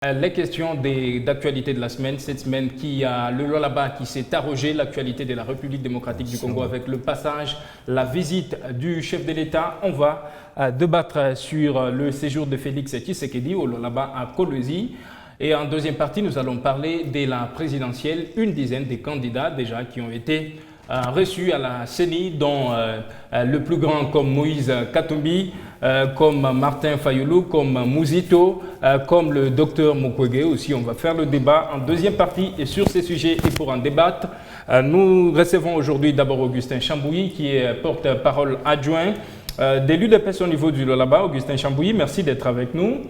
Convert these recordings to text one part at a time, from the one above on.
Les questions d'actualité de la semaine, cette semaine qui a le Lualaba qui s'est arrogé l'actualité de la République démocratique du Congo avec le passage, la visite du chef de l'État. On va débattre sur le séjour de Félix Tshisekedi au Lualaba à Kolwezi. Et en deuxième partie, nous allons parler de la présidentielle, une dizaine de candidats déjà qui ont été reçus à la CENI, dont le plus grand comme Moïse Katumbi, comme Martin Fayulu, comme Mouzito, comme le docteur Mukwege aussi. On va faire le débat en deuxième partie et sur ces sujets. Et pour en débattre, nous recevons aujourd'hui d'abord Augustin Chambouyi, qui est porte-parole adjoint de l'UDPS au niveau du Lualaba. Augustin Chambouyi, merci d'être avec nous.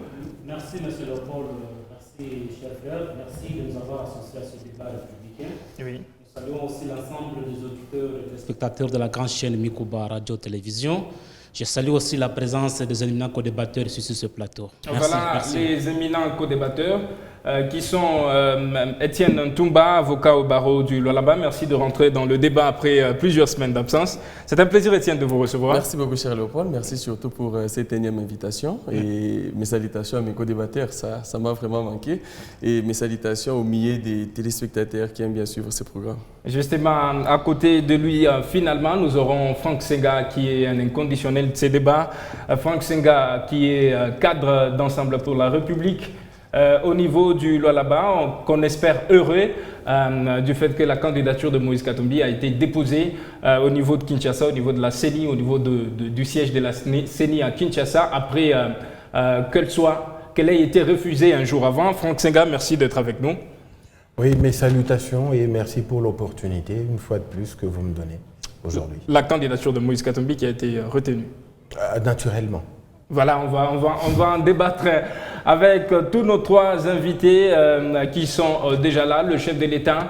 Merci, M. Leopold. Merci, cher frère. Merci de nous avoir associés à ce débat républicain. Oui. Nous saluons aussi l'ensemble des auditeurs et des spectateurs de la grande chaîne Mikuba Radio-Télévision. Je salue aussi la présence des éminents co-débatteurs sur ce plateau. Merci, merci. Les éminents co-débatteurs qui sont Étienne Ntumba, avocat au barreau du Lualaba. Merci de rentrer dans le débat après plusieurs semaines d'absence. C'est un plaisir, Étienne, de vous recevoir. Merci beaucoup, cher Léopold. Merci surtout pour cette énième invitation. Et mes salutations à mes co-débatteurs, ça m'a vraiment manqué. Et mes salutations au milliers des téléspectateurs qui aiment bien suivre ce programme. Justement, à côté de lui, finalement, nous aurons Franck Senga, qui est un inconditionnel de ces débats. Franck Senga, qui est cadre d'Ensemble pour la République. Au niveau du Lualaba, qu'on espère heureux du fait que la candidature de Moïse Katumbi a été déposée au niveau de Kinshasa, au niveau de la CENI, au niveau du siège de la CENI à Kinshasa, après qu'elle ait été refusée un jour avant. Franck Senga, merci d'être avec nous. Oui, mes salutations et merci pour l'opportunité, une fois de plus, que vous me donnez aujourd'hui. La candidature de Moïse Katumbi qui a été retenue. Naturellement. Voilà, on va en débattre avec tous nos trois invités qui sont déjà là. Le chef de l'État,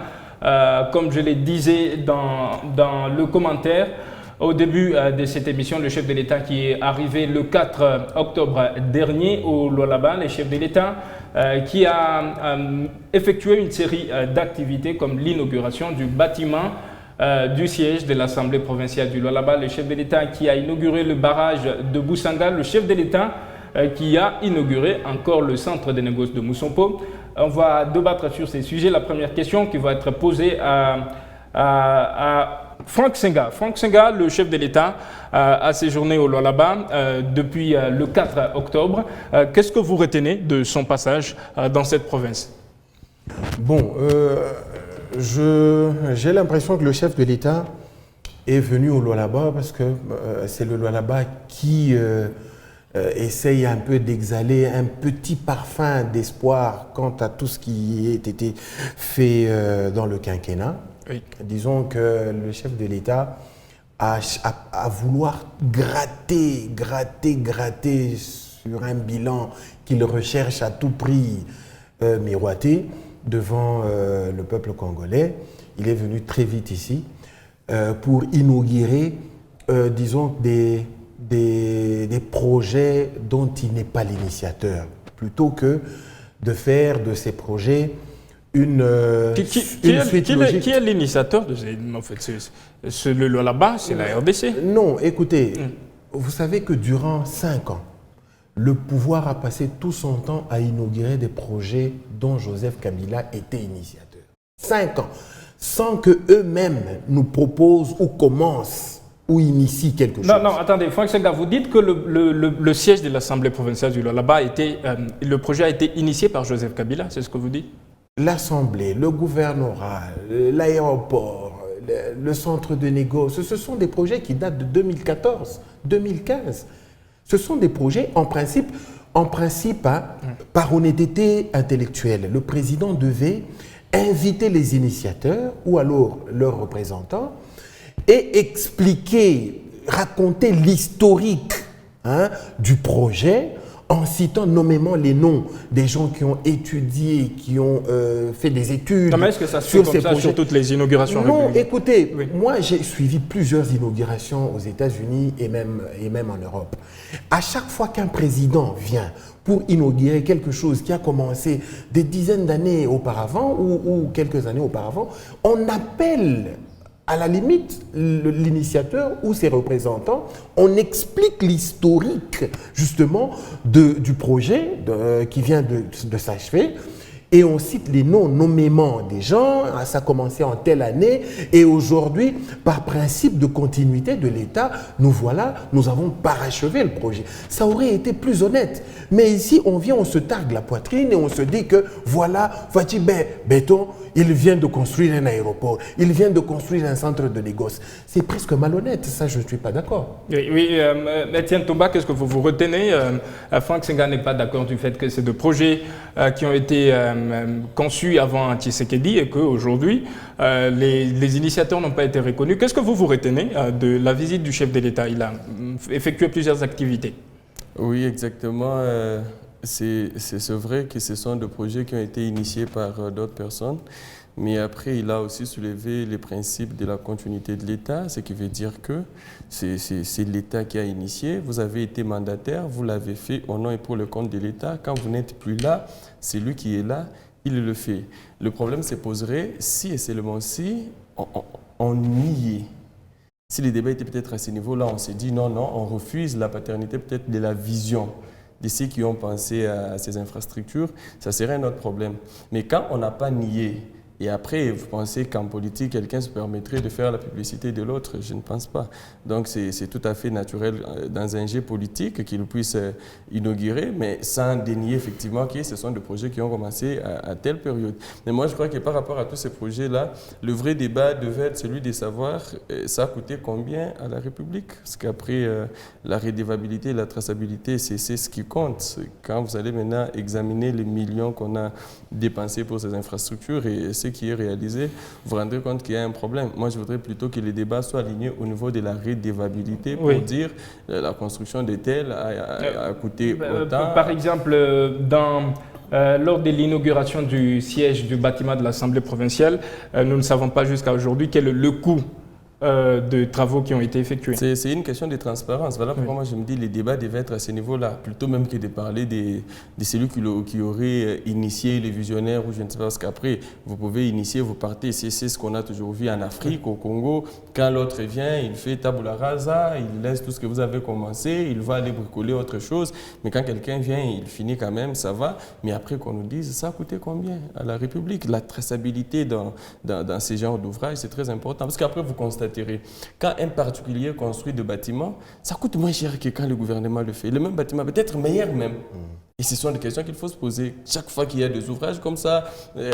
comme je le disais dans le commentaire, au début de cette émission, le chef de l'État qui est arrivé le 4 octobre dernier au Lualaba, le chef de l'État qui a effectué une série d'activités comme l'inauguration du bâtiment du siège de l'Assemblée provinciale du Lualaba, le chef de l'État qui a inauguré le barrage de Boussanga, le chef de l'État qui a inauguré encore le centre de négoce de Moussompo. On va débattre sur ces sujets. La première question qui va être posée à Franck Senga. Franck Senga, le chef de l'État, a séjourné au Lualaba depuis le 4 octobre. Qu'est-ce que vous retenez de son passage dans cette province? Bon, j'ai l'impression que le chef de l'État est venu au Lualaba parce que c'est le Lualaba qui essaye un peu d'exhaler un petit parfum d'espoir quant à tout ce qui a été fait dans le quinquennat. Oui. Disons que le chef de l'État a vouloir gratter sur un bilan qu'il recherche à tout prix miroiter devant le peuple congolais. Il est venu très vite ici pour inaugurer, disons, des projets dont il n'est pas l'initiateur, plutôt que de faire de ces projets une suite logique. Qui est l'initiateur de ces... En fait, c'est le Lualaba, c'est la RDC. Non, écoutez, vous savez que durant 5 ans, le pouvoir a passé tout son temps à inaugurer des projets dont Joseph Kabila était initiateur. 5 ans, sans qu'eux-mêmes nous proposent ou commencent ou initient quelque chose. Non, attendez, Franck Senga, vous dites que le siège de l'Assemblée provinciale du Lualaba le projet a été initié par Joseph Kabila, c'est ce que vous dites? L'Assemblée, le gouvernorat, l'aéroport, le centre de négoce, ce sont des projets qui datent de 2014, 2015. Ce sont des projets, en principe par honnêteté intellectuelle. Le président devait inviter les initiateurs ou alors leurs représentants et expliquer, raconter l'historique du projet en citant nommément les noms des gens qui ont étudié, qui ont fait des études est-ce que ça se fait comme ça sur toutes les inaugurations? Non, écoutez, moi j'ai suivi plusieurs inaugurations aux États-Unis et même en Europe. À chaque fois qu'un président vient pour inaugurer quelque chose qui a commencé des dizaines d'années auparavant ou quelques années auparavant, on appelle À la limite, l'initiateur ou ses représentants, on explique l'historique justement du projet qui vient de s'achever. Et on cite les noms nommément des gens, ça a commencé en telle année, et aujourd'hui, par principe de continuité de l'État, nous avons parachevé le projet. Ça aurait été plus honnête. Mais ici, on vient, on se targue la poitrine et on se dit que voilà, Fatih Béton, il vient de construire un aéroport, il vient de construire un centre de négoce. C'est presque malhonnête, ça je ne suis pas d'accord. Oui, Etienne Tomba, qu'est-ce que vous retenez Franck Senga n'est pas d'accord du fait que c'est des projets qui ont été conçus avant Tshisekedi et qu'aujourd'hui, les initiateurs n'ont pas été reconnus. Qu'est-ce que vous retenez de la visite du chef de l'État? Il a effectué plusieurs activités. Oui, exactement. C'est vrai que ce sont des projets qui ont été initiés par d'autres personnes, mais après, il a aussi soulevé les principes de la continuité de l'État, ce qui veut dire que c'est l'État qui a initié. Vous avez été mandataire, vous l'avez fait au nom et pour le compte de l'État. Quand vous n'êtes plus là, c'est lui qui est là, il le fait. Le problème se poserait si et seulement si on niait. Si les débats étaient peut-être à ce niveau-là, on s'est dit non, on refuse la paternité peut-être de la vision de ceux qui ont pensé à ces infrastructures, ça serait un autre problème. Mais quand on n'a pas nié, et après vous pensez qu'en politique, quelqu'un se permettrait de faire la publicité de l'autre, je ne pense pas. Donc c'est tout à fait naturel dans un jeu politique qu'il puisse inaugurer, mais sans dénier effectivement que ce sont des projets qui ont commencé à telle période. Mais moi je crois que par rapport à tous ces projets-là, le vrai débat devait être celui de savoir ça a coûté combien à la République. Parce qu'après, la redevabilité et la traçabilité, c'est ce qui compte. Quand vous allez maintenant examiner les millions qu'on a dépensés pour ces infrastructures et ce qui est réalisé, vous vous rendrez compte qu'il y a un problème. Moi, je voudrais plutôt que les débats soient alignés au niveau de la redevabilité pour dire la construction de tels a coûté autant. Par exemple, lors de l'inauguration du siège du bâtiment de l'Assemblée provinciale, nous ne savons pas jusqu'à aujourd'hui quel est le coût de travaux qui ont été effectués. C'est une question de transparence. Voilà pourquoi moi je me dis que les débats devaient être à ce niveau-là, plutôt même que de parler de celui qui aurait initié les visionnaires ou je ne sais pas, parce qu'après vous pouvez initier, vous partez, c'est ce qu'on a toujours vu en Afrique, au Congo, quand l'autre vient, il fait tabula rasa, il laisse tout ce que vous avez commencé, il va aller bricoler autre chose, mais quand quelqu'un vient, il finit quand même, ça va, mais après qu'on nous dise, ça a coûté combien à la République? La traçabilité dans ces genres d'ouvrages, c'est très important, parce qu'après vous constatez quand un particulier construit des bâtiments, ça coûte moins cher que quand le gouvernement le fait. Le même bâtiment peut être meilleur même. Et ce sont des questions qu'il faut se poser chaque fois qu'il y a des ouvrages comme ça.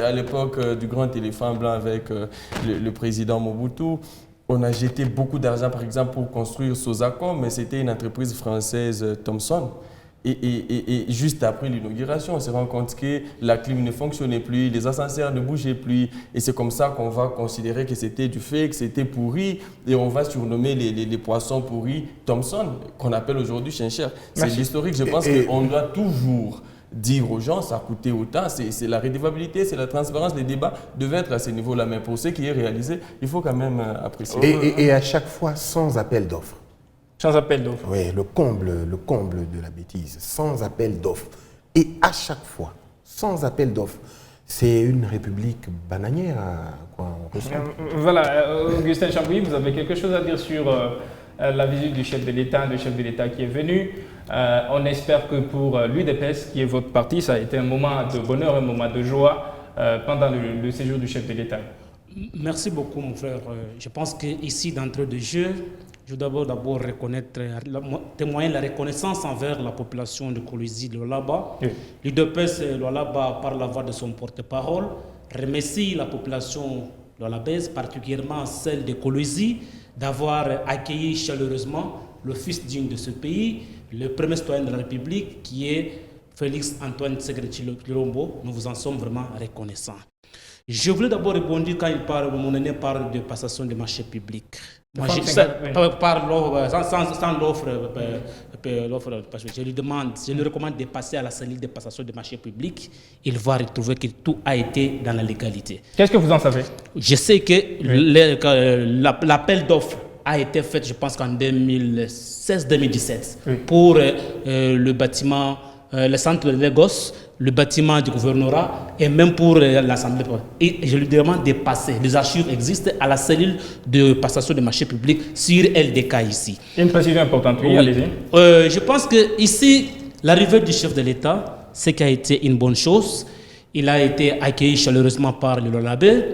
À l'époque du grand éléphant blanc avec le président Mobutu, on a jeté beaucoup d'argent par exemple pour construire Sosacom, mais c'était une entreprise française Thomson. Et juste après l'inauguration, on se rend compte que la clim ne fonctionnait plus, les ascenseurs ne bougeaient plus. Et c'est comme ça qu'on va considérer que c'était du fake, que c'était pourri. Et on va surnommer les poissons pourris Thomson, qu'on appelle aujourd'hui Chinchère. C'est l'historique. Je pense qu'on doit toujours dire aux gens, ça a coûté autant. C'est la redevabilité, c'est la transparence. Les débats devaient être à ce niveau-là. Mais pour ce qui est réalisé, il faut quand même apprécier. Et à chaque fois, sans appel d'offres. Sans appel d'offres. Oui, le comble de la bêtise, sans appel d'offres. Et à chaque fois, sans appel d'offres. C'est une république bananière à quoi on ressemble. Voilà, Augustin Chambouilly, vous avez quelque chose à dire sur la visite du chef de l'État, qui est venu. On espère que pour l'UDPS, qui est votre parti, ça a été un moment de bonheur, un moment de joie pendant le séjour du chef de l'État. Merci beaucoup, mon frère. Je pense qu'ici, d'entrée de jeu, je dois d'abord témoigner la reconnaissance envers la population de Kolwezi de Lualaba. Oui. L'UDPS Lualaba, par la voix de son porte-parole, remercie la population lualabaise, particulièrement celle de Kolwezi, d'avoir accueilli chaleureusement le fils digne de ce pays, le premier citoyen de la République, qui est Félix Antoine Tshisekedi Tshilombo. Nous vous en sommes vraiment reconnaissants. Je voulais d'abord répondre quand mon aîné parle de passation de marché public. Moi, sans l'offre, je lui demande, je lui recommande de passer à la cellule de passation de marché public. Il va retrouver que tout a été dans la légalité. Qu'est-ce que vous en savez? Je sais que l'appel d'offres a été fait, je pense qu'en 2016-2017, pour le bâtiment le centre de Lagos, le bâtiment du gouvernorat et même pour l'Assemblée. Et je lui demande de passer. Les archives existent à la cellule de passation des marchés publics sur LDK ici. Une précision importante, oui, allez-y. Je pense que ici, l'arrivée du chef de l'État, ce qui a été une bonne chose. Il a été accueilli chaleureusement par le Lolabé.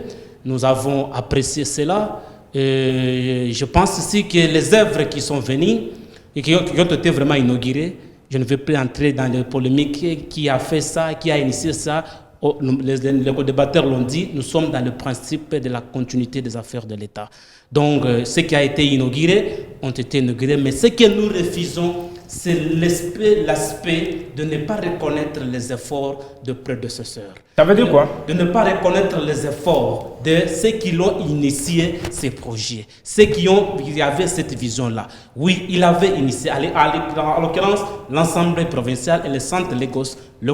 Nous avons apprécié cela. Je pense aussi que les œuvres qui sont venues et qui ont été vraiment inaugurées, je ne vais plus entrer dans les polémiques, qui a fait ça, qui a initié ça. Les co-débatteurs l'ont dit, nous sommes dans le principe de la continuité des affaires de l'État. Donc, ce qui a été inauguré ont été inaugurés, mais ce que nous refusons, c'est l'aspect de ne pas reconnaître les efforts de prédécesseurs. Ça veut dire quoi? De ne pas reconnaître les efforts de ceux qui l'ont initié, ces projets. Ceux qui avaient cette vision-là. Oui, il avait initié, en l'occurrence, l'Assemblée provinciale et le centre de Lagos. Le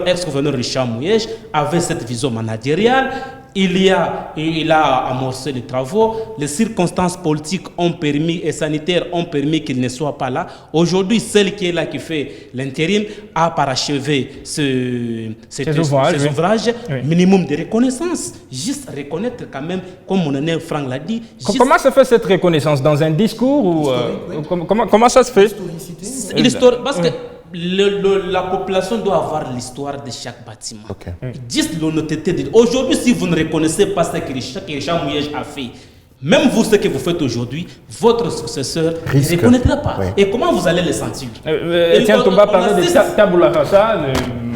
ex-gouverneur Richard Mouyej avait cette vision managériale. Il a amorcé les travaux. Les circonstances politiques ont permis et sanitaires ont permis qu'il ne soit pas là. Aujourd'hui, celle qui est là, qui fait l'intérim, a parachevé ces ouvrages. Oui. Minimum de reconnaissance. Juste reconnaître quand même, comme mon aîné Franck l'a dit. Comment se fait cette reconnaissance? Dans un discours ou comment ça se fait? L'histoire, parce que la population doit avoir l'histoire de chaque bâtiment. Okay. Juste l'honnêteté. Aujourd'hui, si vous ne reconnaissez pas ce que Richard Mouyej a fait, même vous, ce que vous faites aujourd'hui, votre successeur ne reconnaîtra pas. Oui. Et comment vous allez le sentir? Tiens, Tomba parlait de tabula rasa.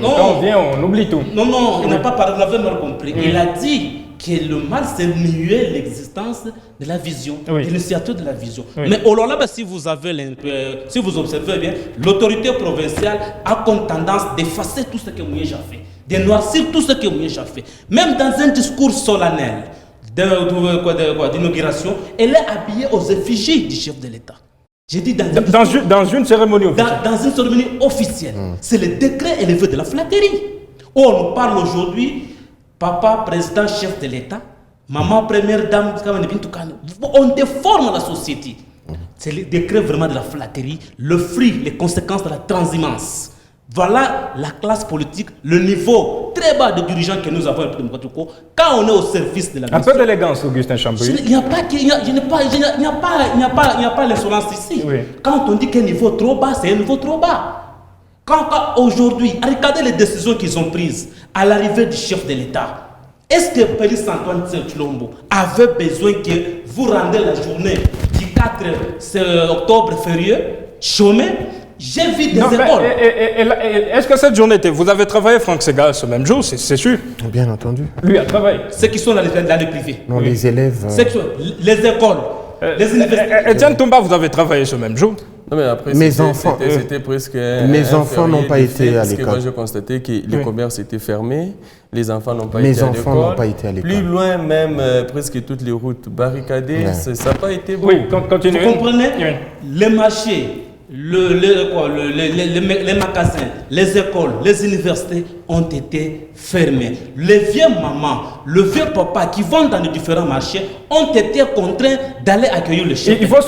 Quand on vient, on oublie tout. Non, il n'a pas parlé, vous l'avez mal compris. Il a dit que le mal, c'est muer l'existence de la vision, de l'initiative de la vision. Oui. Mais au Lolabé, si vous observez bien, l'autorité provinciale a comme tendance d'effacer tout ce que Mouyej a fait, de noircir tout ce que Mouyej a fait. Même dans un discours solennel d'inauguration, elle est habillée aux effigies du chef de l'État. J'ai dit dans une cérémonie officielle. Dans une cérémonie officielle. C'est le décret élevé de la flatterie. On nous parle aujourd'hui, papa, président, chef de l'État, maman, première dame, on déforme la société. C'est le décret vraiment de la flatterie, le fruit, les conséquences de la transhumance. Voilà la classe politique, le niveau très bas de dirigeants que nous avons quand on est au service de la nation. Un peu d'élégance, Augustin Chambouilly. Il n'y a pas l'insolence ici. Oui. Quand on dit qu'un niveau trop bas, c'est un niveau trop bas. Quand aujourd'hui, regardez les décisions qu'ils ont prises à l'arrivée du chef de l'État. Est-ce que Félix Antoine Tshilombo avait besoin que vous rendez la journée du 4 octobre férié, chômé? J'ai vu des écoles. Est-ce que cette journée, vous avez travaillé, Franck Sega, ce même jour, c'est sûr? Bien entendu. Lui a travaillé. Ceux qui sont dans les privés. Non, oui. Les élèves. Les écoles, les universités. Etienne Tomba, vous avez travaillé ce même jour? Non, mais après, mes enfants, c'était presque mes enfants n'ont pas été à l'école. Parce que moi, je constatais que les commerces étaient fermés, les enfants n'ont pas été à l'école. Mes enfants n'ont pas été à l'école. Plus loin, même presque toutes les routes barricadées, ça n'a pas été bon. Oui, continuez. Vous comprenez? Les marchés, les magasins, les écoles, les universités ont été fermés. Les vieux mamans, le vieux papa qui vont dans les différents marchés ont été contraints d'aller accueillir le chef. Il faut de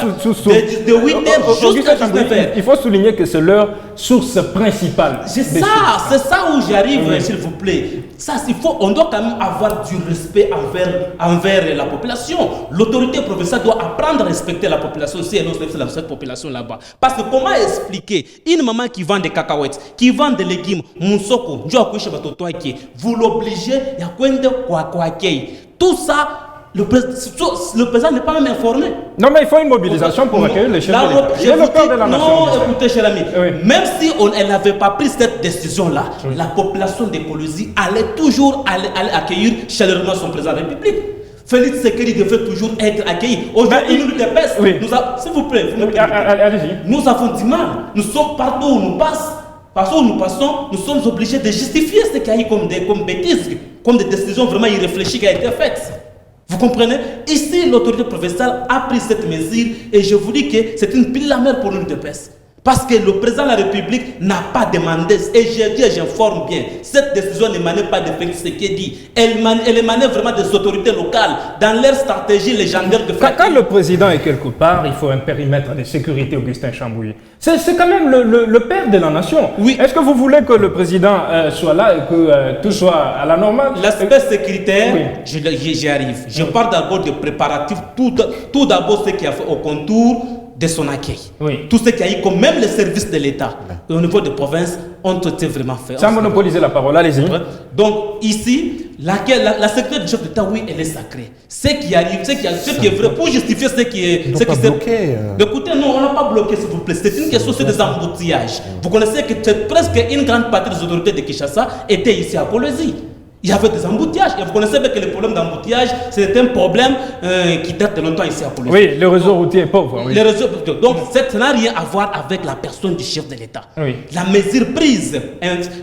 8h jusqu'à 19h. Il faut souligner que c'est leur source principale. C'est ça où j'arrive, s'il vous plaît. On doit quand même avoir du respect envers la population. L'autorité provinciale doit apprendre à respecter la population si elle respecte cette population là-bas. Parce que comment expliquer une maman qui vend des cacahuètes, qui vend des légumes, moussoko, vous l'obligez, il y a quoi de tout ça. Le président n'est pas même informé. Non, mais il faut une mobilisation pour accueillir les chefs de l'État. Il y a le corps de la nation. Non, écoutez, cher ami, même si elle n'avait pas pris cette décision-là, la population de Colosie allait toujours aller accueillir chaleureusement son président de la République. Félix Sekedi devait toujours être accueilli. Aujourd'hui, nous dépasse. S'il vous plaît, nous avons du mal. Nous sommes partout où nous passons. Partout où nous passons, nous sommes obligés de justifier ce qu'il y a eu comme bêtises, comme des décisions vraiment irréfléchies qui ont été faites. Vous comprenez? Ici, l'autorité provinciale a pris cette mesure et je vous dis que c'est une pile la mer pour nous de presse. Parce que le président de la République n'a pas demandé, et j'ai dit et j'informe bien, cette décision n'émanait pas de Félix Tshisekedi, elle émanait vraiment des autorités locales, dans leur stratégie légendaire de faire. Quand le président est quelque part, il faut un périmètre de sécurité, Augustin Chambouilly. C'est quand même le père de la nation. Oui. Est-ce que vous voulez que le président soit là et que tout soit à la normale? L'aspect sécuritaire, oui. J'y arrive. Je parle d'abord de préparatifs, tout d'abord ce qui a fait au contour de son accueil. Oui. Tout ce qui a eu, comme même les services de l'État, au niveau des provinces, ont été vraiment faits. Sans monopoliser la parole, allez-y. Donc ici, la sécurité du chef d'État, oui, elle est sacrée. Ce qui arrive, ce qui est vrai, pour justifier ce qui est... Ils n'ont pas bloqué. Écoutez, non, on n'a pas bloqué, s'il vous plaît. C'est une question sur des embouteillages. Vous connaissez que presque une grande partie des autorités de Kinshasa étaient ici à Kolwezi. Il y avait des embouteillages. Et vous connaissez bien que le problème d'embouteillage, c'est un problème qui date de longtemps ici à Kolwezi. Oui, le réseau routier est pauvre. Oui. Donc, ça n'a rien à voir avec la personne du chef de l'État. Oui. La mesure prise,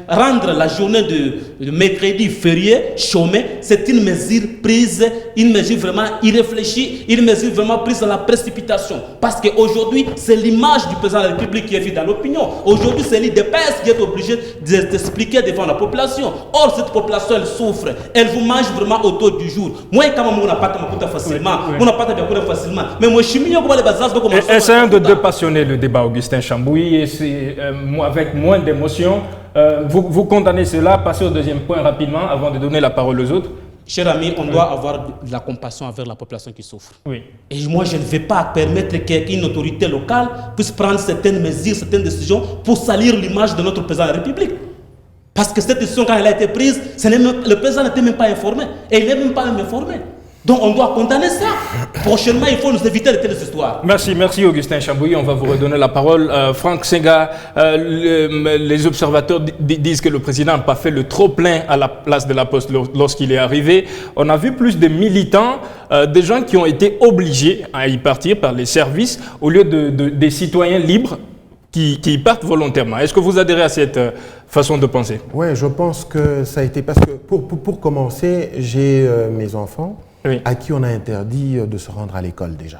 rendre la journée de mercredi férié, chômé, c'est une mesure prise, une mesure vraiment irréfléchie, une mesure vraiment prise dans la précipitation. Parce qu'aujourd'hui, c'est l'image du président de la République qui est vue dans l'opinion. Aujourd'hui, c'est l'IDPS qui est obligé d'expliquer devant la population. Or, cette population, elle souffre. Elle vous mange vraiment autour du jour. Moi, quand on n'a pas de facilement, on n'a pas de facilement. Mais moi, je suis mieux que les bases. Essayons de dépassionner le débat, Augustin Chambouilly, et c'est avec moins d'émotion. Vous condamnez cela, passez au deuxième point rapidement avant de donner la parole aux autres. Cher ami, on doit avoir de la compassion envers la population qui souffre. Oui. Et moi, je ne vais pas permettre qu'une autorité locale puisse prendre certaines mesures, certaines décisions pour salir l'image de notre président de la République. Parce que cette décision, quand elle a été prise, le président n'était même pas informé. Et il n'est même pas informé. Donc on doit condamner ça. Prochainement, il faut nous éviter de telles histoires. Merci Augustin Chambouilly. On va vous redonner la parole. Franck Senga, les observateurs disent que le président n'a pas fait le trop-plein à la place de la Poste lorsqu'il est arrivé. On a vu plus de militants, des gens qui ont été obligés à y partir par les services au lieu des citoyens libres qui partent volontairement. Est-ce que vous adhérez à cette façon de penser? Oui, je pense que ça a été... Parce que pour commencer, j'ai mes enfants à qui on a interdit de se rendre à l'école déjà.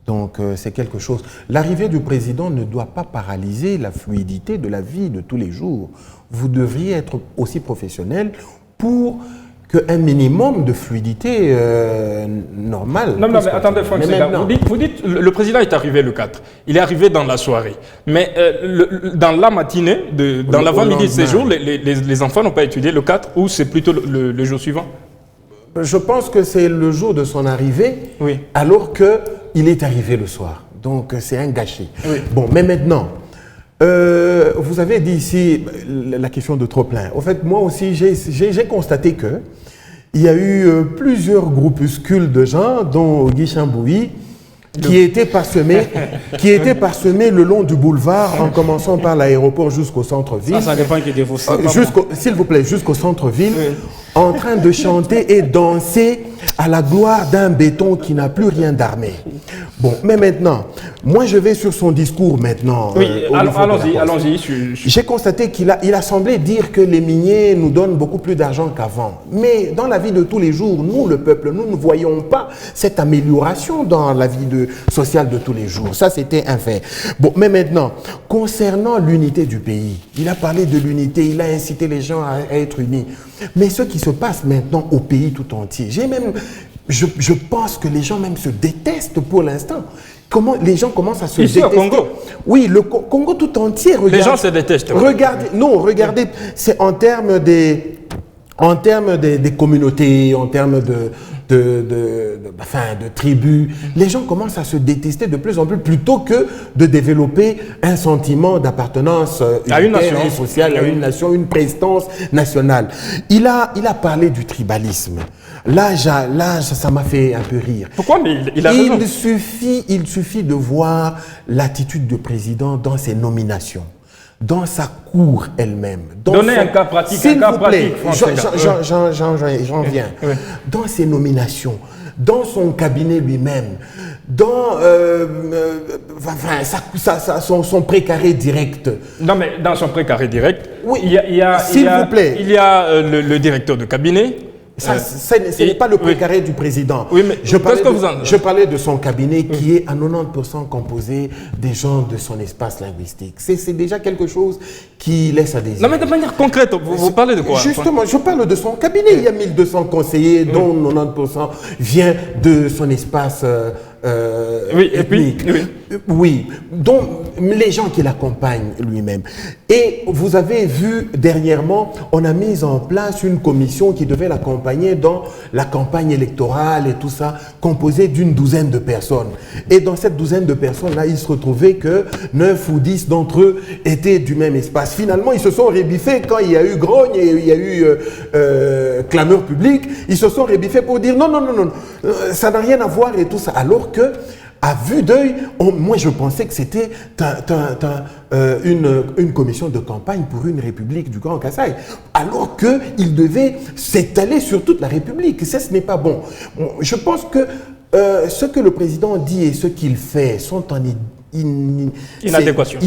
Donc c'est quelque chose... L'arrivée du président ne doit pas paralyser la fluidité de la vie de tous les jours. Vous devriez être aussi professionnel pour qu'un minimum de fluidité normale... Non, mais attendez, Franck Senga, vous dites le président est arrivé le 4. Il est arrivé dans la soirée. Mais dans la matinée, dans l'avant-midi de ces jours, les enfants n'ont pas étudié le 4 ou c'est plutôt le jour suivant? Je pense que c'est le jour de son arrivée, alors qu'il est arrivé le soir. Donc c'est un gâchis. Oui. Bon, mais maintenant, vous avez dit ici la question de trop-plein. En fait, moi aussi, j'ai constaté qu'il y a eu plusieurs groupuscules de gens, dont Guy Chambouilly, qui étaient parsemés le long du boulevard, en commençant par l'aéroport jusqu'au centre-ville. Ça dépend qui dévore ça. S'il vous plaît, jusqu'au centre-ville, en train de chanter et danser à la gloire d'un béton qui n'a plus rien d'armé. Bon, mais maintenant, moi je vais sur son discours maintenant. Oui, allons-y. J'ai constaté qu'il a semblé dire que les miniers nous donnent beaucoup plus d'argent qu'avant. Mais dans la vie de tous les jours, nous, le peuple, nous ne voyons pas cette amélioration dans la vie sociale de tous les jours. Ça, c'était un fait. Bon, mais maintenant, concernant l'unité du pays, il a parlé de l'unité, il a incité les gens à être unis. Mais ce qui se passe maintenant au pays tout entier, je pense que les gens même se détestent pour l'instant. Comment les gens commencent à se détester. Ici au Congo? Oui, le Congo tout entier. Les gens se détestent. Regardez, c'est en termes des communautés, en termes de tribus. Les gens commencent à se détester de plus en plus plutôt que de développer un sentiment d'appartenance à une nation sociale, à une nation, une prestance nationale. Il a parlé du tribalisme. Là, ça m'a fait un peu rire. Pourquoi? Mais il a raison. Il suffit de voir l'attitude du président dans ses nominations, dans sa cour elle-même. Donnez un cas pratique. S'il vous plaît, j'en viens. Oui. Dans ses nominations, dans son cabinet lui-même, dans son précaré direct. Non, mais dans son précaré direct, oui. il y a S'il vous plaît. Il y a le directeur de cabinet, Ce n'est pas le précaré du président. Oui, mais je parlais de son cabinet qui est à 90% composé des gens de son espace linguistique. C'est déjà quelque chose qui laisse à désirer. Non, mais de manière concrète, vous parlez de quoi? Justement, je parle de son cabinet. Il y a 1200 conseillers, dont 90% vient de son espace ethnique. Oui, donc les gens qui l'accompagnent lui-même. Et vous avez vu dernièrement, on a mis en place une commission qui devait l'accompagner dans la campagne électorale et tout ça, composée d'une douzaine de personnes. Et dans cette douzaine de personnes-là, il se retrouvait que 9 ou 10 d'entre eux étaient du même espace. Finalement, ils se sont rébiffés quand il y a eu grogne et il y a eu clameur publique. Ils se sont rébiffés pour dire non, ça n'a rien à voir et tout ça. Alors que, à vue d'œil, moi je pensais que c'était une commission de campagne pour une république du Grand Kasaï, alors qu'il devait s'étaler sur toute la République. Ça, ce n'est pas bon. Je pense que ce que le président dit et ce qu'il fait sont en inadéquation.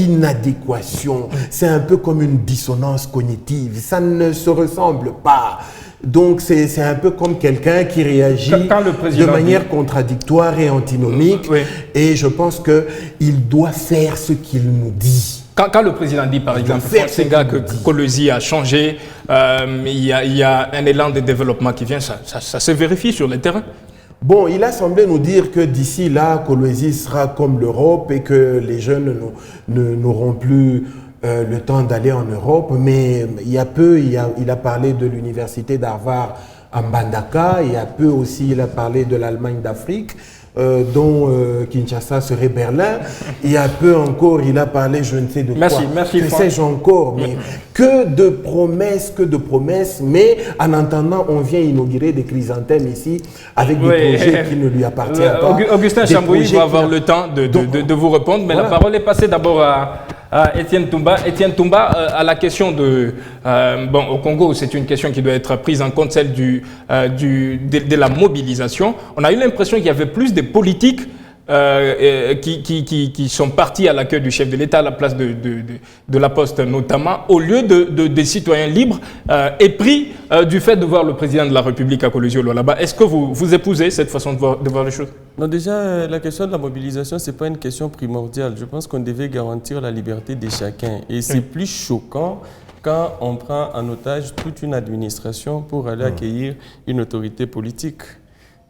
C'est un peu comme une dissonance cognitive. Ça ne se ressemble pas. Donc, c'est un peu comme quelqu'un qui réagit de manière contradictoire et antinomique. Oui. Et je pense qu'il doit faire ce qu'il nous dit. Quand le président dit, par exemple, Fonsenga, que Kolosi a changé, il y a un élan de développement qui vient, ça se vérifie sur le terrain? Bon, il a semblé nous dire que d'ici là, Kolosi sera comme l'Europe et que les jeunes n'auront plus le temps d'aller en Europe, mais il y a peu, il a parlé de l'université d'Harvard à Mbandaka, il y a peu aussi, il a parlé de l'Allemagne d'Afrique, dont Kinshasa serait Berlin. Il y a peu encore, il a parlé, je ne sais de quoi. Merci. Que sais-je encore, mais que de promesses, mais en attendant, on vient inaugurer des chrysanthèmes ici avec des projets qui ne lui appartiennent pas. Augustin Chambouy va avoir le temps de vous répondre, mais voilà. La parole est passée d'abord à Étienne Toumba. Étienne Toumba, à la question au Congo, c'est une question qui doit être prise en compte, celle de la mobilisation. On a eu l'impression qu'il y avait plus de politiques qui sont partis à l'accueil du chef de l'État à la place de la Poste notamment, au lieu des citoyens libres épris du fait de voir le président de la République à Kolwezi-Olo là-bas. Est-ce que vous épousez cette façon de voir les choses? Non, déjà, la question de la mobilisation, ce n'est pas une question primordiale. Je pense qu'on devait garantir la liberté de chacun. Et c'est plus choquant quand on prend en otage toute une administration pour aller accueillir une autorité politique.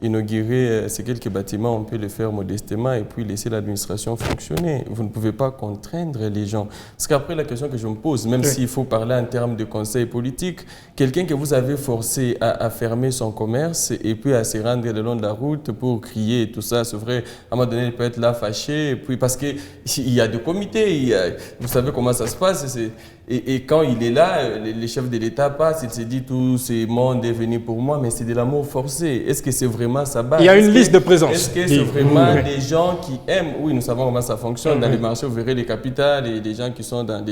Inaugurer ces quelques bâtiments, on peut le faire modestement et puis laisser l'administration fonctionner. Vous ne pouvez pas contraindre les gens. Parce qu'après, la question que je me pose, même s'il faut parler en termes de conseil politique, quelqu'un que vous avez forcé à fermer son commerce et puis à se rendre le long de la route pour crier et tout ça, c'est vrai, à un moment donné, il peut être là fâché, et puis parce qu'il y a des comités, vous savez comment ça se passe. Et quand il est là, les chefs de l'État passent, il se dit tout ce monde est venu pour moi, mais c'est de l'amour forcé. Est-ce que c'est vraiment sa base? Il y a une liste de présence. Est-ce que c'est vraiment des gens qui aiment? Oui, nous savons comment ça fonctionne. Dans les marchés, vous verrez les capitales et les gens qui sont dans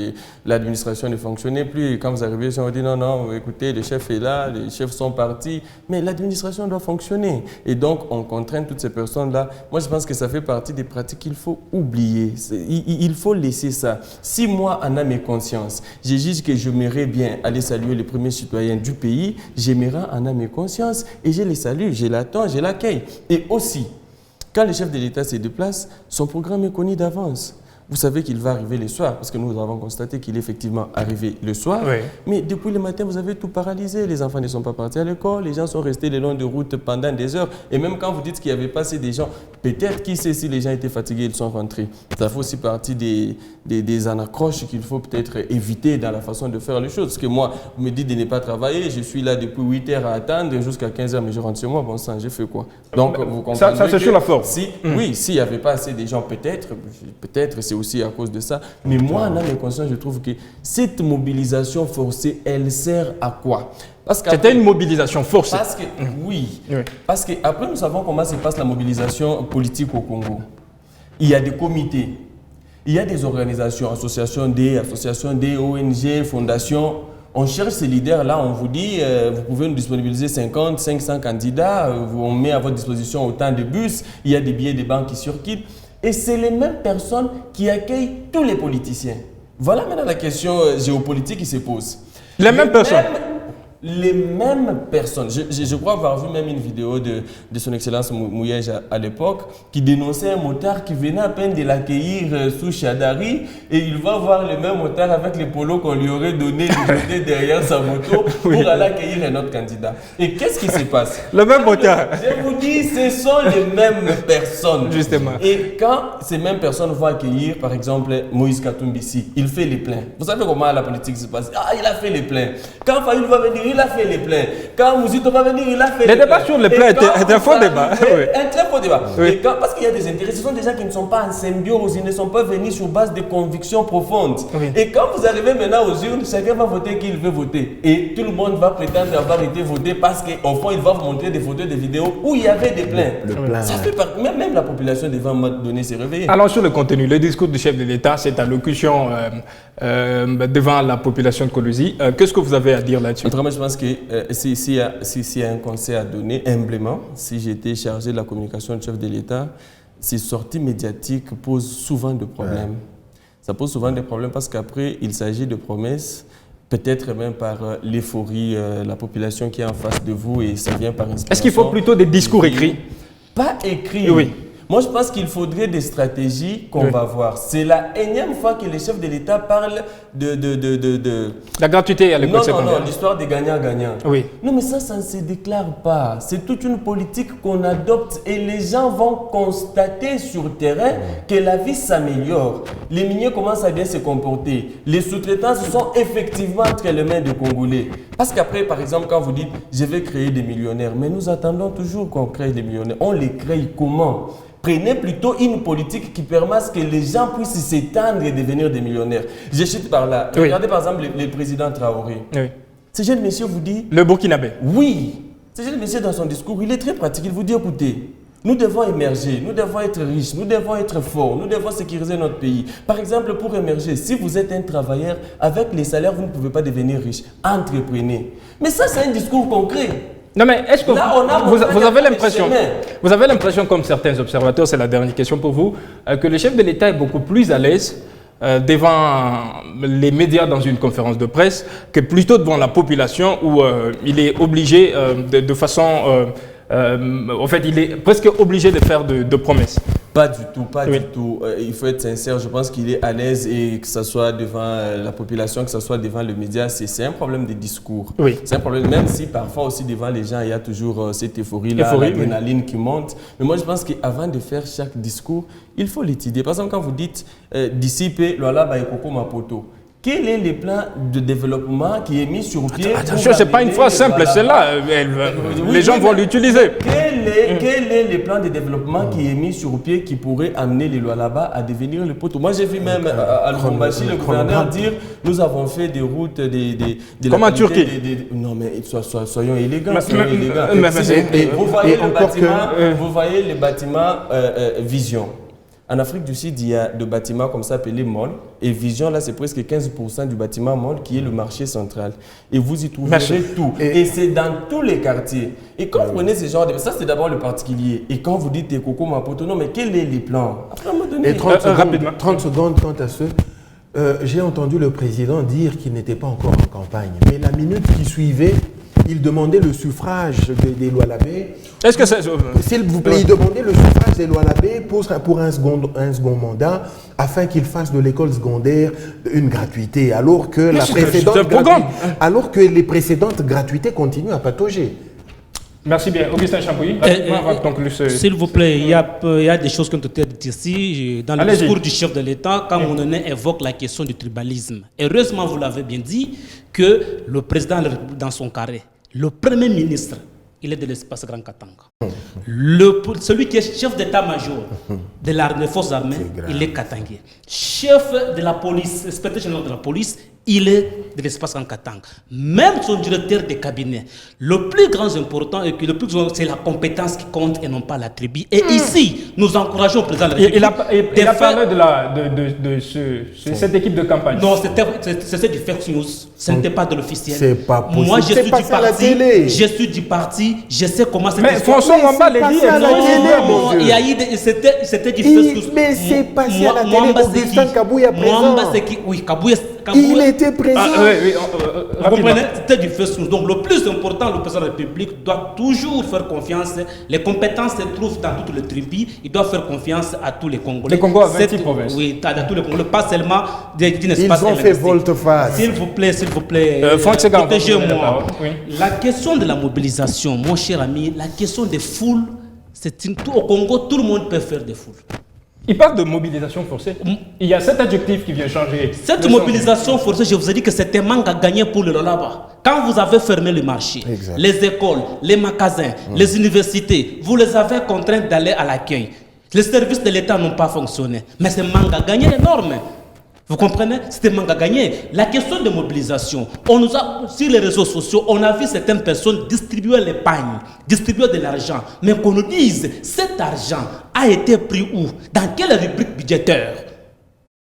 l'administration ne fonctionnaient plus. Et quand vous arrivez, on dit non, écoutez, le chef est là, les chefs sont partis. Mais l'administration doit fonctionner. Et donc, on contraint toutes ces personnes-là. Moi, je pense que ça fait partie des pratiques qu'il faut oublier. Il faut laisser ça. Si moi, en âme et conscience, je juge que j'aimerais bien aller saluer les premiers citoyens du pays, j'aimerais en âme et conscience et je les salue, je l'attends, je l'accueille. Et aussi, quand le chef de l'État se déplace, son programme est connu d'avance. Vous savez qu'il va arriver le soir, parce que nous avons constaté qu'il est effectivement arrivé le soir. Oui. Mais depuis le matin, vous avez tout paralysé. Les enfants ne sont pas partis à l'école, les gens sont restés le long de route pendant des heures. Et même quand vous dites qu'il n'y avait pas assez de gens, peut-être, qui sait si les gens étaient fatigués, ils sont rentrés. Ça fait aussi partie des anaccroches qu'il faut peut-être éviter dans la façon de faire les choses. Parce que moi, vous me dites de ne pas travailler, je suis là depuis 8 heures à attendre jusqu'à 15 heures, mais je rentre chez moi, bon sang, j'ai fait quoi? Donc, vous comprenez ça c'est sur la forme. Oui, s'il n'y avait pas assez de gens, peut-être c'est aussi à cause de ça. Mais moi, en âme et conscience, je trouve que cette mobilisation forcée, elle sert à quoi? C'était une mobilisation forcée. Parce que, oui. Parce qu'après, nous savons comment se passe la mobilisation politique au Congo. Il y a des comités, il y a des organisations, associations des ONG, fondations. On cherche ces leaders-là, on vous dit, vous pouvez nous disponibiliser 50, 500 candidats, on met à votre disposition autant de bus, il y a des billets de banque qui circulent. Et c'est les mêmes personnes qui accueillent tous les politiciens. Voilà maintenant la question géopolitique qui se pose. Les mêmes personnes. les mêmes personnes. Je crois avoir vu même une vidéo de son excellence Mouyej à l'époque qui dénonçait un motard qui venait à peine de l'accueillir sous Chadari et il va voir le même motard avec les polos qu'on lui aurait donné derrière sa moto pour aller accueillir un autre candidat. Et qu'est-ce qui se passe? Le même motard. Je vous dis, ce sont les mêmes personnes. Justement. Et quand ces mêmes personnes vont accueillir, par exemple, Moïse Katumbi ici, il fait les pleins. Vous savez comment la politique se passe? Ah, il a fait les pleins. Quand Fayoul va venir, il a fait les pleins. Quand Mouzito va venir, il a fait les pleins. Les débats sur les pleins étaient un faux débat. Un très faux débat. Oui. Et parce qu'il y a des intérêts, ce sont des gens qui ne sont pas en symbiose, ils ne sont pas venus sur base de convictions profondes. Oui. Et quand vous arrivez maintenant aux urnes, chacun va voter qui il veut voter. Et tout le monde va prétendre avoir été voté parce qu'au fond, il va vous montrer des photos, des vidéos où il y avait des pleins. Ça fait même la population devant un moment donné s'est réveillée. Alors sur le contenu, le discours du chef de l'État, cette allocution devant la population de Kolwezi, qu'est-ce que vous avez à dire là-dessus? Autrement, je pense que s'il y a un conseil à donner, humblement, si j'étais chargé de la communication du chef de l'État, ces sorties médiatiques posent souvent de problèmes. Ça pose souvent des problèmes parce qu'après, il s'agit de promesses, peut-être même par l'euphorie, la population qui est en face de vous et ça vient par inspiration. Est-ce qu'il faut plutôt des discours écrits? Pas écrits. Oui. Moi, je pense qu'il faudrait des stratégies qu'on va voir. C'est la énième fois que le chef de l'État parle de... La gratuité à l'école secondaire. Non, l'histoire des gagnants-gagnants. Oui. Non, mais ça ne se déclare pas. C'est toute une politique qu'on adopte et les gens vont constater sur le terrain que la vie s'améliore. Les miniers commencent à bien se comporter. Les sous-traitants sont effectivement entre les mains des Congolais. Parce qu'après, par exemple, quand vous dites « je vais créer des millionnaires », mais nous attendons toujours qu'on crée des millionnaires. On les crée comment? Prenez plutôt une politique qui permet que les gens puissent s'étendre et devenir des millionnaires. Je cite par là. Oui. Regardez par exemple le président Traoré. Oui. Ce jeune monsieur vous dit... Le Burkinabé. Oui. Ce jeune monsieur dans son discours, il est très pratique. Il vous dit, écoutez, nous devons émerger, nous devons être riches, nous devons être forts, nous devons sécuriser notre pays. Par exemple, pour émerger, si vous êtes un travailleur, avec les salaires, vous ne pouvez pas devenir riche. Entreprenez. Mais ça, c'est un discours concret. Non mais est-ce que là, vous avez l'impression, comme certains observateurs, c'est la dernière question pour vous, que le chef de l'État est beaucoup plus à l'aise devant les médias dans une conférence de presse que plutôt devant la population où il est obligé de façon... en fait, il est presque obligé de faire de promesses. Pas du tout, pas du tout. Il faut être sincère, je pense qu'il est à l'aise et que ce soit devant la population, que ce soit devant les médias, c'est un problème de discours. Oui. C'est un problème, même si parfois aussi devant les gens, il y a toujours cette euphorie-là, l'adrénaline qui monte. Mais moi, je pense qu'avant de faire chaque discours, il faut l'étudier. Par exemple, quand vous dites dissiper Loala Baekoko Mapoto, quel est le plan de développement qui est mis sur pied? Attention, ce n'est pas une phrase simple, c'est là. Les gens vont l'utiliser. Quel est le plan de développement qui est mis sur pied qui pourrait amener les Lualaba à devenir le poteau? Moi, j'ai vu même à Lubumbashi, le gouverneur dire nous avons fait des routes, comme en Turquie. Non, mais soyons élégants. Vous voyez le bâtiment Vision. En Afrique du Sud, il y a des bâtiments comme ça appelés malls. Et Vision, là, c'est presque 15% du bâtiment mall qui est le marché central. Et vous y trouverez tout. Et c'est dans tous les quartiers. Et quand vous prenez ce genre de... Ça, c'est d'abord le particulier. Et quand vous dites Koko Mapoto, non, mais quel est les plans? Après, et 30 secondes quant à ce... j'ai entendu le président dire qu'il n'était pas encore en campagne. Mais la minute qui suivait, il demandait le suffrage des Lualabé. Est-ce que c'est... S'il vous plaît, il demandait le suffrage des Lualabé pour un second mandat afin qu'il fasse de l'école secondaire une gratuité, alors que, alors que les précédentes gratuités continuent à patauger. Merci bien. Augustin Champouille, s'il vous plaît, il y a des choses qui ont été dites ici. Dans le discours du chef de l'État, quand Mononé évoque la question du tribalisme, heureusement, vous l'avez bien dit, que le président, dans son carré, le premier ministre, il est de l'espace Grand Katanga. Celui qui est chef d'état-major de l'armée, des forces armées, il est katangé. Chef de la police, inspecteur général de la police, il est de l'espace Grand Katanga. Même son directeur de cabinet, le plus grand important, c'est la compétence qui compte et non pas la tribu. Et ici, nous encourageons le président de la République. Il a parlé de cette équipe de campagne. Non, c'était du fake news. Ce n'était pas de l'officiel. C'est pas possible. Moi, je suis du parti. Je sais comment c'était. Mais François Mwamba l'a dit. Il y a eu c'était du fake news. Mais c'est passé à la télé. Augustin Kabouya présent. Oui, Kabouya. Il était présent. Vous comprenez, c'était du first news. Donc le plus important, le président de la République doit toujours faire confiance. Les compétences se trouvent dans toutes les tribus. Il doit faire confiance à tous les Congolais. Les Congos à 26 provinces. Oui, à tous les Congolais, pas seulement d'une Ils espace ont fait volte-face. S'il vous plaît, protégez-moi. Oui. La question de la mobilisation, mon cher ami, la question des foules, au Congo, tout le monde peut faire des foules. Il parle de mobilisation forcée. Il y a cet adjectif qui vient changer. Cette mobilisation forcée, je vous ai dit que c'était un manque à gagner pour le Lolaba. Quand vous avez fermé le marché, exact, les écoles, les magasins, les universités, vous les avez contraints d'aller à l'accueil. Les services de l'État n'ont pas fonctionné. Mais c'est un manque à gagner énorme. Vous comprenez? C'était un manque à gagner. La question de mobilisation, on nous a, sur les réseaux sociaux, on a vu certaines personnes distribuer les pagnes, distribuer de l'argent. Mais qu'on nous dise, cet argent a été pris où? Dans quelle rubrique budgétaire?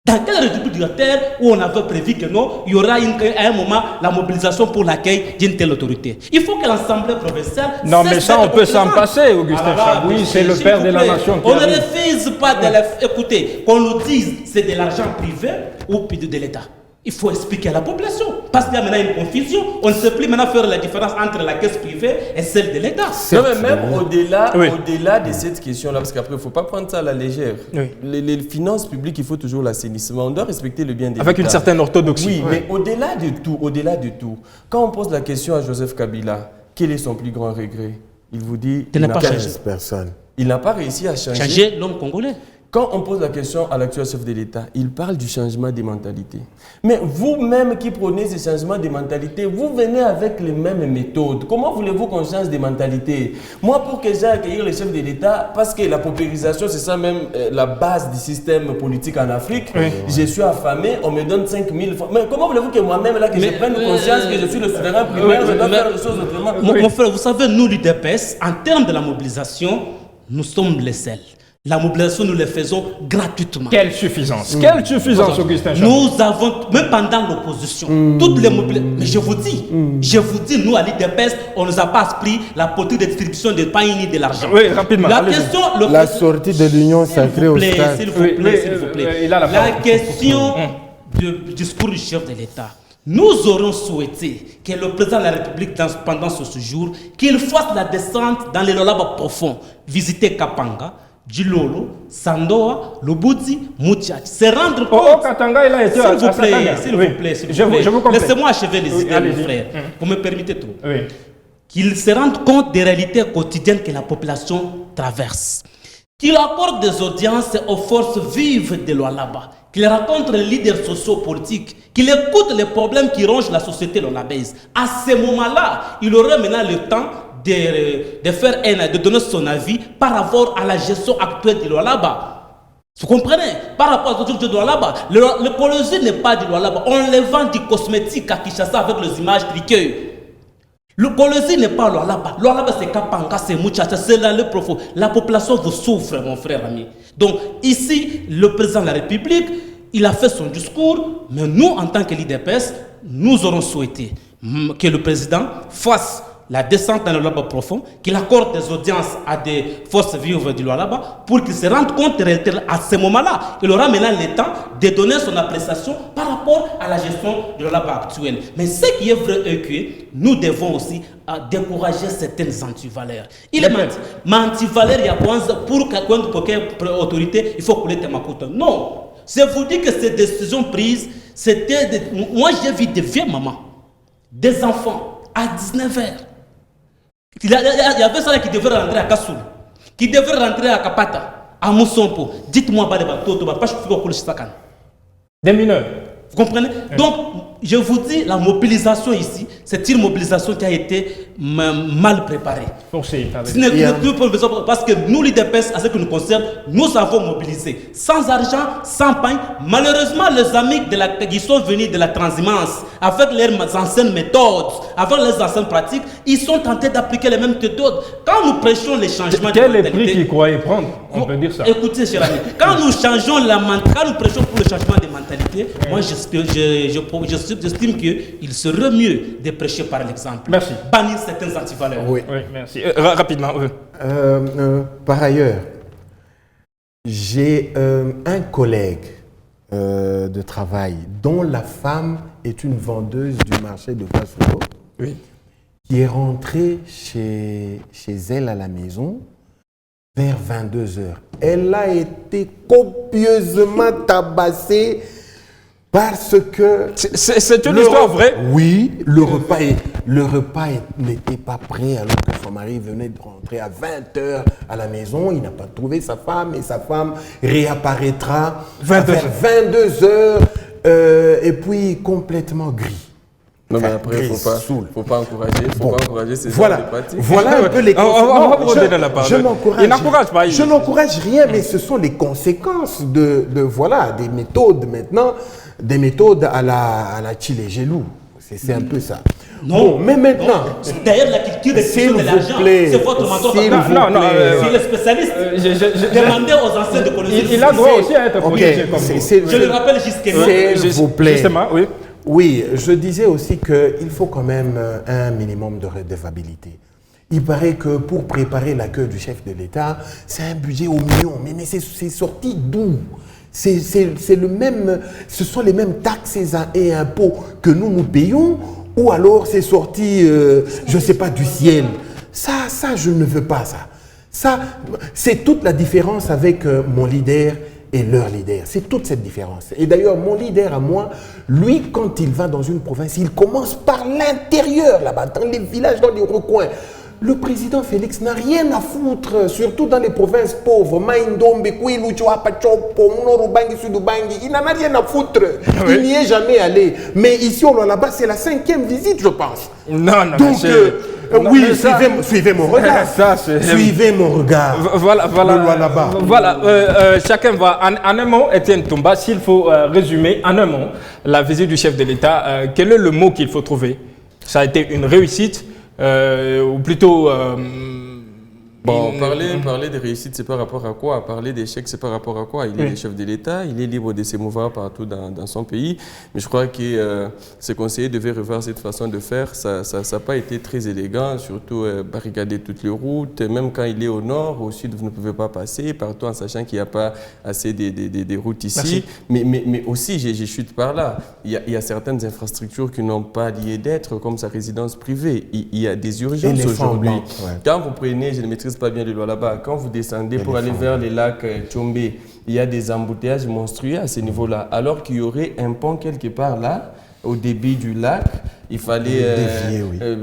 Dans quelle rubrique budgétaire où on avait prévu que non, il y aura à un moment la mobilisation pour l'accueil d'une telle autorité? Il faut que l'Assemblée provinciale... Non, mais ça, on peut s'en passer, Augustin Chabouis, c'est le père de la nation. On ne refuse pas de écouter, qu'on nous dise c'est de l'argent privé ou de l'État. Il faut expliquer à la population. Parce qu'il y a maintenant une confusion. On ne sait plus maintenant faire la différence entre la caisse privée et celle de l'État. Non, mais même au-delà de cette question-là, parce qu'après, il ne faut pas prendre ça à la légère. Oui. Les finances publiques, il faut toujours l'assainissement. On doit respecter le bien des Avec une certaine orthodoxie. Oui, mais au-delà de tout, quand on pose la question à Joseph Kabila, quel est son plus grand regret? Il vous dit Il n'a pas changé. 15 personnes. Il n'a pas réussi à Changer l'homme congolais. Quand on pose la question à l'actuel chef de l'État, il parle du changement des mentalités. Mais vous-même qui prenez ce changement des mentalités, vous venez avec les mêmes méthodes. Comment voulez-vous qu'on change des mentalités? Moi, pour que j'aille accueillir le chef de l'État, parce que la paupérisation, c'est ça même la base du système politique en Afrique, je suis affamé, on me donne 5 000 francs. Mais comment voulez-vous que moi-même, là, que je prenne conscience que je suis le souverain primaire, je dois faire les choses autrement? Mon frère, vous savez, nous, l'UDPS, en termes de la mobilisation, nous sommes les seuls. La mobilisation, nous la faisons gratuitement. Quelle suffisance, quelle suffisance, Augustin Chabouis. Nous avons, même pendant l'opposition, toutes les mobilisations. Mais je vous dis, nous, à l'IDPS, on ne nous a pas appris la politique de distribution de pain ni de l'argent. Oui, rapidement. La question, La sortie de l'Union sacrée au stade. S'il vous plaît. La question du discours du chef de l'État. Nous aurions souhaité que le président de la République, pendant ce séjour, qu'il fasse la descente dans les Lolaba profonds, visiter Kapanga, Djilolo, Sandoa, Lubudi, Moutiach. Se rendre compte. Katanga, il a été s'il vous plaît. Je vous comprends. Laissez-moi achever les idées, mon frère. Vous me permettez trop. Oui. Qu'il se rende compte des réalités quotidiennes que la population traverse. Qu'il apporte des audiences aux forces vives de Lualaba. Qu'il rencontre les leaders sociopolitiques. Qu'il écoute les problèmes qui rongent la société lualabaise. À ce moment-là, il aurait maintenant le temps de donner son avis par rapport à la gestion actuelle de Lualaba. Vous comprenez? Par rapport à la gestion de Lualaba, le Colosie n'est pas du Lualaba. On les vend du cosmétique à Kinshasa avec les images triqueuses. Le Colosie n'est pas Lualaba. Lualaba, c'est Kapanga, c'est Mouchacha, c'est là le profond. La population vous souffre, mon frère ami. Donc, ici, le président de la République, il a fait son discours, mais nous, en tant que l'IDPS, nous aurons souhaité que le président fasse la descente dans le Lualaba profond, qu'il accorde des audiences à des forces vives du Lualaba pour qu'ils se rendent compte à ce moment-là. Il aura maintenant le temps de donner son appréciation par rapport à la gestion du Lualaba actuelle. Mais ce qui est vrai est que nous devons aussi décourager certaines antivaleurs. Il est antivaleur, il y a pour quelqu'un autorité, il faut couler tes macoutes. Non, je vous dis que ces décisions prises, c'était... Moi, j'ai vu des vieilles mamans, des enfants à 19 heures. Il y avait ça qui devait rentrer à Kassoul, qui devait rentrer à Kapata, à Moussompo. Dites-moi, pas que des mineurs. Vous comprenez? Donc, je vous dis, la mobilisation ici, c'est une mobilisation qui a été mal préparée. Parce que nous, l'IDPS, à ce qui nous concerne, nous avons mobilisé. Sans argent, sans pain. Malheureusement, les amis qui sont venus de la transhumance, avec leurs anciennes méthodes, avec leurs anciennes pratiques, ils sont tentés d'appliquer les mêmes méthodes. Quand nous prêchons les changements de mentalité... Quel est le prix qu'ils croyaient prendre? On peut dire ça. Écoutez, cher ami, quand nous changeons quand nous prêchons pour le changement des mentalités, moi, j'estime qu'il serait mieux de prêcher par l'exemple. Merci. Bannir certaines antivaleurs. Oui, merci. Rapidement. Par ailleurs, j'ai un collègue de travail, dont la femme est une vendeuse du marché de Kassouro, qui est rentrée chez elle à la maison vers 22 heures. Elle a été copieusement tabassée parce que... C'est une histoire vraie? Oui, le repas n'était pas prêt alors que son mari venait de rentrer à 20 heures à la maison. Il n'a pas trouvé sa femme et sa femme réapparaîtra vers 22 heures et puis complètement gris. Non, mais après, il ne faut pas encourager ces genres de pratiques. Voilà un peu les conséquences. On va broder dans la parole. Il n'encourage pas. Je n'encourage rien, mais ce sont les conséquences de des méthodes maintenant, des méthodes à la Tchilé-Gelou. C'est un peu ça. Non, mais maintenant... D'ailleurs, la culture de l'argent, c'est votre mentor. Non, si le spécialiste demandait aux anciens de connaître. Il a droit aussi à être protégé comme vous. Je le rappelle jusqu'à s'il vous plaît. Justement, oui. Oui, je disais aussi qu'il faut quand même un minimum de redevabilité. Il paraît que pour préparer l'accueil du chef de l'État, c'est un budget au million. Mais c'est sorti d'où? C'est le même, ce sont les mêmes taxes et impôts que nous payons, ou alors c'est sorti, je ne sais pas, du ciel. Ça, je ne veux pas ça. Ça, c'est toute la différence avec mon leader et leur leader. C'est toute cette différence. Et d'ailleurs, mon leader à moi, lui, quand il va dans une province, il commence par l'intérieur, là-bas, dans les villages, dans les recoins. Le président Félix n'a rien à foutre, surtout dans les provinces pauvres. Il n'en a rien à foutre. Il n'y est jamais allé. Mais ici, là-bas, c'est la 5e visite, je pense. Non. Donc, oui, suivez mon regard. Suivez mon regard. Voilà. Chacun va en un mot, Étienne Toumba, s'il faut résumer en un mot la visite du chef de l'État, quel est le mot qu'il faut trouver? Ça a été une réussite ou plutôt... Bon, parler de réussite, c'est par rapport à quoi? Parler d'échec, c'est par rapport à quoi? Il est le chef de l'État, il est libre de s'émouvoir partout dans son pays. Mais je crois que ses conseillers devaient revoir cette façon de faire. Ça n'a pas été très élégant, surtout barricader toutes les routes. Même quand il est au nord, au sud, vous ne pouvez pas passer, partout en sachant qu'il n'y a pas assez des routes ici. Mais aussi, je chute par là. Il y a certaines infrastructures qui n'ont pas lieu d'être, comme sa résidence privée. Il y a des urgences aujourd'hui. Quand vous prenez, je ne maîtrise pas bien les lois là-bas. Quand vous descendez pour aller vers les lacs Tchombe, il y a des embouteillages monstrueux à ce niveau-là. Alors qu'il y aurait un pont quelque part là, au début du lac, il fallait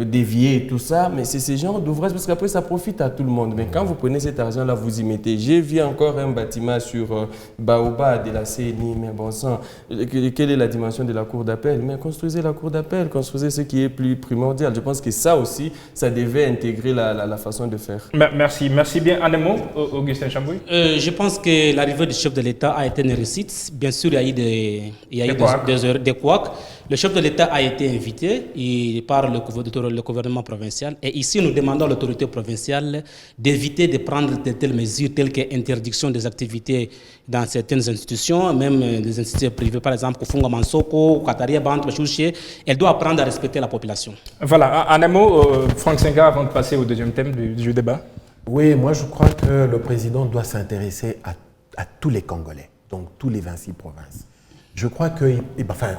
dévier tout ça. Mais c'est ce genre d'ouvrage parce qu'après ça profite à tout le monde. Mais quand vous prenez cet argent-là, vous y mettez. J'ai vu encore un bâtiment sur Baoba de la CNI, mais bon sang, quelle est la dimension de la cour d'appel? Mais construisez la cour d'appel, construisez ce qui est plus primordial. Je pense que ça aussi, ça devait intégrer la façon de faire. Merci bien. En un mot, Augustin Chambouy. Je pense que l'arrivée du chef de l'État a été une réussite. Bien sûr, il y a eu des couacs. Le chef de l'État a été invité par le gouvernement provincial. Et ici, nous demandons à l'autorité provinciale d'éviter de prendre de telles mesures, telles que l'interdiction des activités dans certaines institutions, même des institutions privées, par exemple, Kufunga Mansoko, Kataria Bant, Bachouché. Elle doit apprendre à respecter la population. Voilà, en un mot, Franck Senga, avant de passer au deuxième thème du débat. Oui, moi je crois que le président doit s'intéresser à tous les Congolais, donc tous les 26 provinces. Je crois que,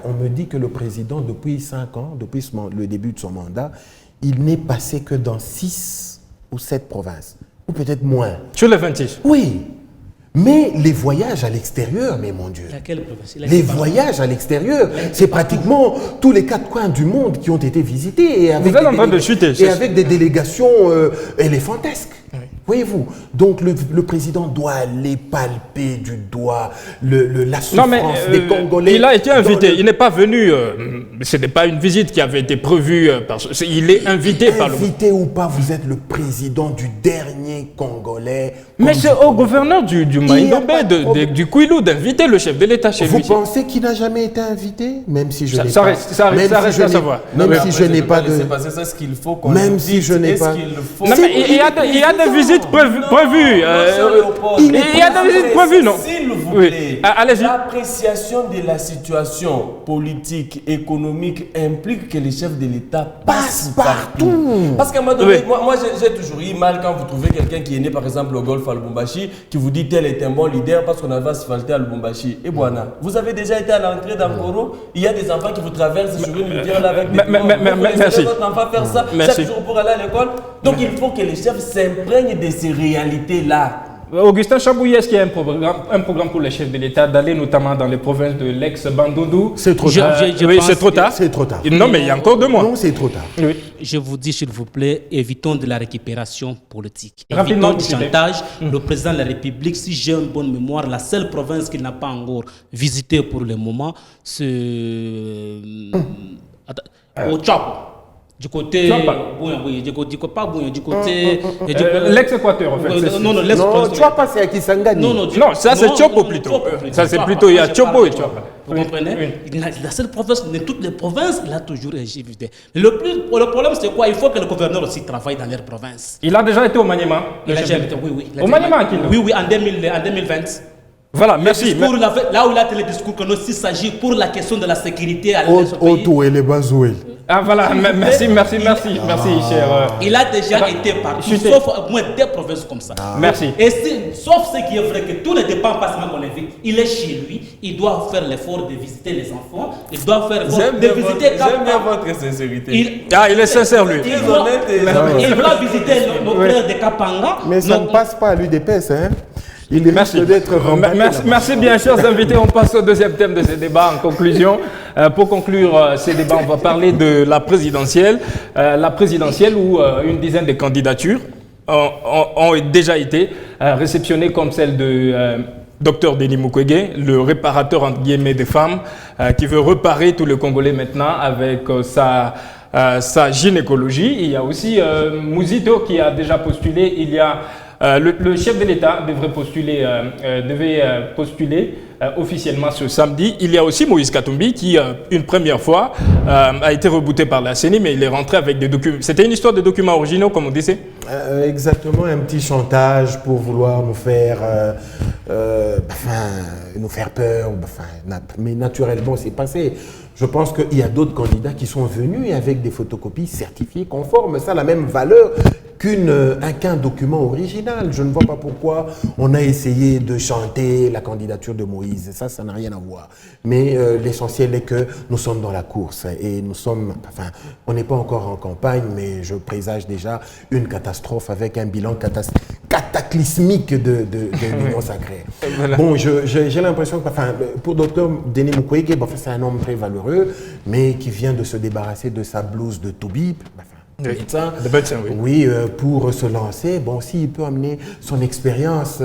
on me dit que le président, depuis 5 ans, depuis le début de son mandat, il n'est passé que dans 6 ou 7 provinces, ou peut-être moins. Sur les 26? Oui. Mais les voyages à l'extérieur, mais mon Dieu. Les voyages à l'extérieur, c'est pratiquement tous les 4 coins du monde qui ont été visités et avec, avec des délégations éléphantesques. Oui. Voyez-vous, donc le président doit aller palper du doigt la souffrance des Congolais. Il a été invité, il n'est pas venu, ce n'est pas une visite qui avait été prévue, il est invité par le... Invité ou pas, vous êtes le président du dernier Congolais. Mais c'est au gouverneur du Maïndombe, du Kouilou, d'inviter le chef de l'État chez lui. Vous pensez qu'il n'a jamais été invité? Même si je n'ai pas... Ça reste à savoir. Même si je n'ai pas de... C'est ça ce qu'il faut qu'on... Même si je n'ai pas... Non mais il y a des visites prévues. Il y a des visites prévues, non? plaît. Allez-y. L'appréciation de la situation politique, économique implique que les chefs de l'État passent partout. Parce qu'à un moment donné, moi j'ai toujours eu mal quand vous trouvez quelqu'un qui est né par exemple au Golfe à Lubumbashi, qui vous dit tel est un bon leader parce qu'on avait asphalté à Lubumbashi. Et voilà, vous avez déjà été à l'entrée d'Ankoro, il y a des enfants qui vous traversent sur une rivière là avec des merci. votre enfant faire ça chaque jour pour aller à l'école. Donc il faut que les chefs s'imprègnent de ces réalités-là. Augustin Chabouillet, est-ce qu'il y a un programme pour les chefs de l'État d'aller notamment dans les provinces de l'ex-Bandundu? C'est trop tard. Oui, c'est trop tard. C'est trop tard. Non, mais il y a encore 2 mois. Non, c'est trop tard. Oui. Je vous dis, s'il vous plaît, évitons de la récupération politique. Rapidement, Évitons du chantage. Le président de la République, si j'ai une bonne mémoire, la seule province qu'il n'a pas encore visitée pour le moment, c'est au Chapo. Du côté l'ex-Équateur, en fait. Non, Non, tu vas passer à Kisangani. Non, ça c'est Chopo plutôt. Ça c'est plutôt, il y a Chopo et Chopo. Vous comprenez? La seule province, de toutes les provinces, il a toujours visité. Le problème, c'est quoi? Il faut que le gouverneur aussi travaille dans leur province. Il a déjà été au Maniema. Il a déjà été, oui. Au Maniema, Kindu. Oui, en 2020. Voilà, merci. Là où il a fait le discours, quand il s'agit pour la question de la sécurité à l'intérieur de ce pays. Otto et les Bazouel. Ah voilà, merci, cher. Il a déjà été partout, sauf au moins 2 provinces comme ça. Merci. Et sauf ce qui est vrai, que tout ne dépend pas seulement qu'on l'invite. Il est chez lui, il doit faire l'effort de visiter les enfants, il doit faire J'aime bien votre sincérité. Il est sincère, lui. Il doit visiter nos frères de Kapanga. Mais ça ne passe pas à l'UDPS, hein. Il risque d'être rembattu. Merci bien, chers invités. On passe au deuxième thème de ce débat en conclusion. Pour conclure ces débats, on va parler de la présidentielle. La présidentielle où une dizaine de candidatures ont déjà été réceptionnées, comme celle de Dr Denis Mukwege, le réparateur entre guillemets des femmes, qui veut réparer tout le Congolais maintenant avec sa gynécologie. Il y a aussi Mouzito qui a déjà postulé. Il y a le chef de l'État devait postuler officiellement ce samedi. Il y a aussi Moïse Katumbi qui, une première fois, a été rebooté par la CENI, mais il est rentré avec des documents. C'était une histoire de documents originaux, comme on disait. Exactement, un petit chantage pour vouloir nous faire, nous faire peur. Mais naturellement, c'est passé. Je pense qu'il y a d'autres candidats qui sont venus avec des photocopies certifiées conformes. Ça a la même valeur qu'un document original. Je ne vois pas pourquoi on a essayé de chanter la candidature de Moïse. Ça n'a rien à voir. Mais l'essentiel est que nous sommes dans la course et on n'est pas encore en campagne, mais je présage déjà une catastrophe avec un bilan cataclysmique de l'Union sacrée. Voilà. Bon, j'ai l'impression que pour Dr Denis Mukwege, c'est un homme très valeureux, mais qui vient de se débarrasser de sa blouse de Toubib. Oui, pour se lancer, s'il peut amener son expérience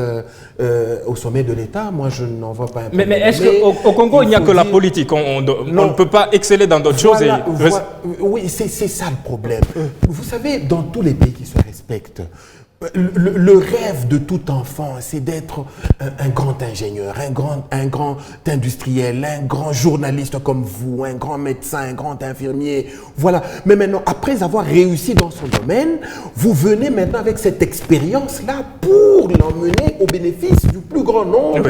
au sommet de l'État, moi je n'en vois pas un problème. Mais est-ce qu'au Congo, il n'y a que la politique? On ne peut pas exceller dans d'autres choses. Oui, c'est ça le problème. Vous savez, dans tous les pays qui se respectent, le rêve de tout enfant, c'est d'être un grand ingénieur, un grand industriel, un grand journaliste comme vous, un grand médecin, un grand infirmier. Voilà. Mais maintenant, après avoir réussi dans son domaine, vous venez maintenant avec cette expérience-là pour l'emmener au bénéfice du plus grand nombre